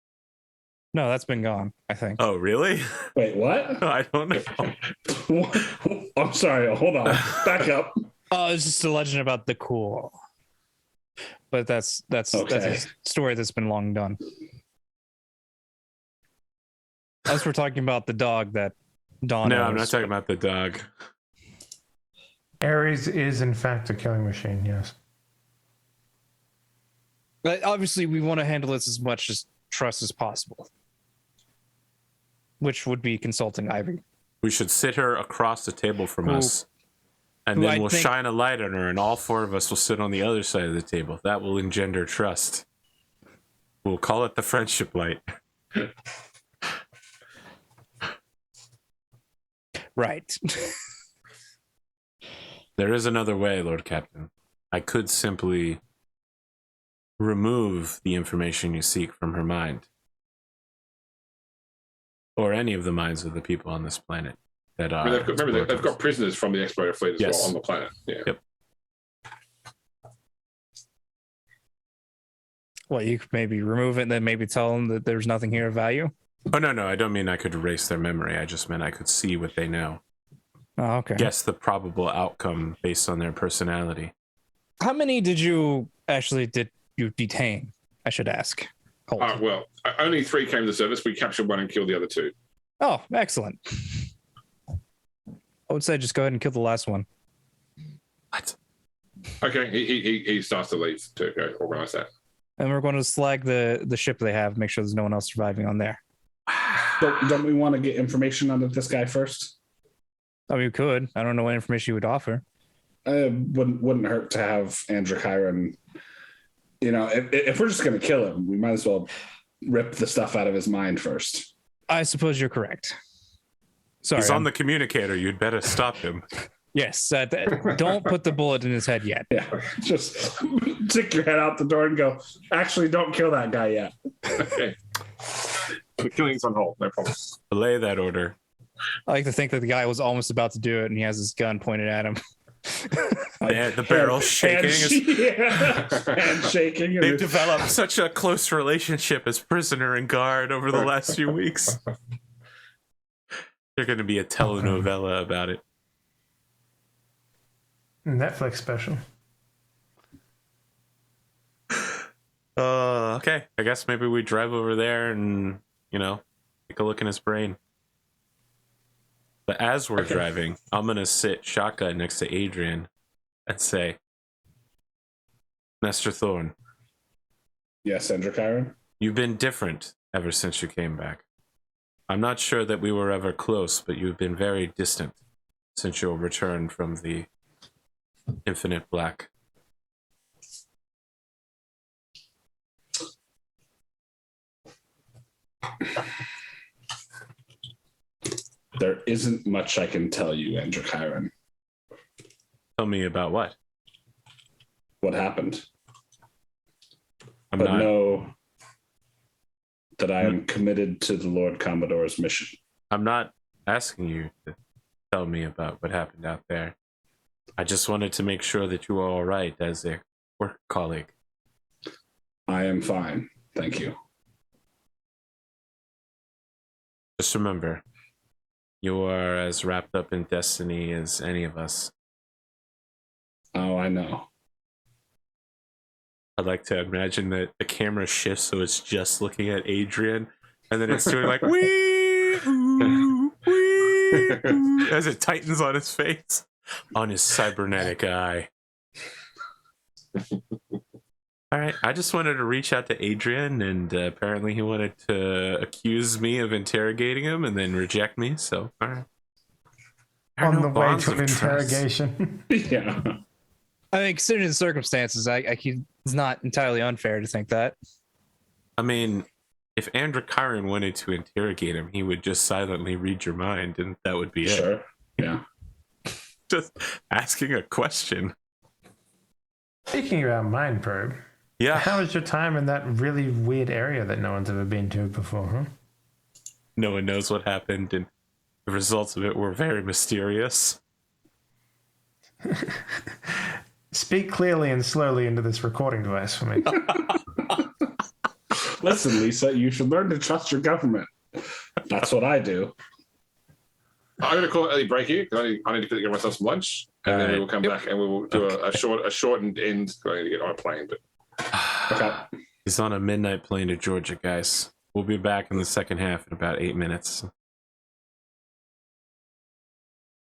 No, that's been gone, I think. Oh, really? Wait, what? I don't know. I'm sorry. Hold on. Back up. Oh, it's just a legend about the cool. But that's Okay. a story that's been long done. Unless we're talking about the dog that Dawn No, I'm owns. not talking about the dog. Ares is in fact a killing machine. Yes. But obviously, we want to handle this as much as trust as possible, which would be consulting Ivy. We should sit her across the table from Who- us, and who then I we'll think- shine a light on her, and all four of us will sit on the other side of the table. That will engender trust. We'll call it the friendship light. Right. There is another way, Lord Captain. I could simply remove the information you seek from her mind. Or any of the minds of the people on this planet that I are. mean, they've Explorators. got prisoners from the Explorer fleet as Yes. well on the planet. Yeah. Yep. Well, you could maybe remove it and then maybe tell them that there's nothing here of value. Oh, no, I don't mean I could erase their memory. I just meant I could see what they know. Oh, okay. Guess the probable outcome based on their personality. How many did you detain? I should ask. Colt. Well, only 3 came to service. We captured 1 and killed the other 2. Oh, excellent. I would say just go ahead and kill the last one. What? Okay, he starts to leave to go organize that. And we're going to slag the ship they have, make sure there's no one else surviving on there. Don't we want to get information on this guy first? I mean, we could. I don't know what information you would offer. Wouldn't hurt to have Androchiron. You know, if we're just going to kill him, we might as well rip the stuff out of his mind first. I suppose you're correct. Sorry. He's on the communicator. You'd better stop him. Yes. Don't put the bullet in his head yet. Yeah, just stick your head out the door and go, actually, don't kill that guy yet. Okay. The killing's on hold. No problem. Belay that order. I like to think that the guy was almost about to do it and he has his gun pointed at him. The barrel shaking. And shaking. They've developed such a close relationship as prisoner and guard over the last few weeks. There's going to be a telenovela about it. Netflix special. Okay. I guess maybe we drive over there and, take a look in his brain. But as we're driving, I'm going to sit shotgun next to Adrian and say, Master Thorne, Yes, Androchiron. you've been different ever since you came back. I'm not sure that we were ever close, but you've been very distant since your return from the infinite black. There isn't much I can tell you, Androchiron. Tell me about what? What happened? I'm But not. know that I am committed to the Lord Commodore's mission. I'm not asking you to tell me about what happened out there. I just wanted to make sure that you were all right as a work colleague. I am fine. Thank you. Just remember, you are as wrapped up in destiny as any of us. Oh, I know. I'd like to imagine that the camera shifts so it's just looking at Adrian, and then it's doing like wee ooh, wee ooh, as it tightens on his face, on his cybernetic eye. All right, I just wanted to reach out to Adrian, and apparently he wanted to accuse me of interrogating him and then reject me. So, all right. There are On no the way bonds to of trust. interrogation. Yeah. I think considering the circumstances, it's not entirely unfair to think that. I mean, if Androchiron wanted to interrogate him, he would just silently read your mind, and that would be it. Sure. Yeah. Just asking a question. Speaking about mind probe, Yeah. how was your time in that really weird area that no one's ever been to before, huh? No one knows what happened, and the results of it were very mysterious. Speak clearly and slowly into this recording device for me. Listen, Lisa, you should learn to trust your government. That's what I do. I'm going to call it early break here because I need to get myself some lunch, and then we will come back and we will do a shortened end. I need to get on a plane, but Okay. He's on a midnight plane to Georgia, guys. We'll be back in the second half in about 8 minutes.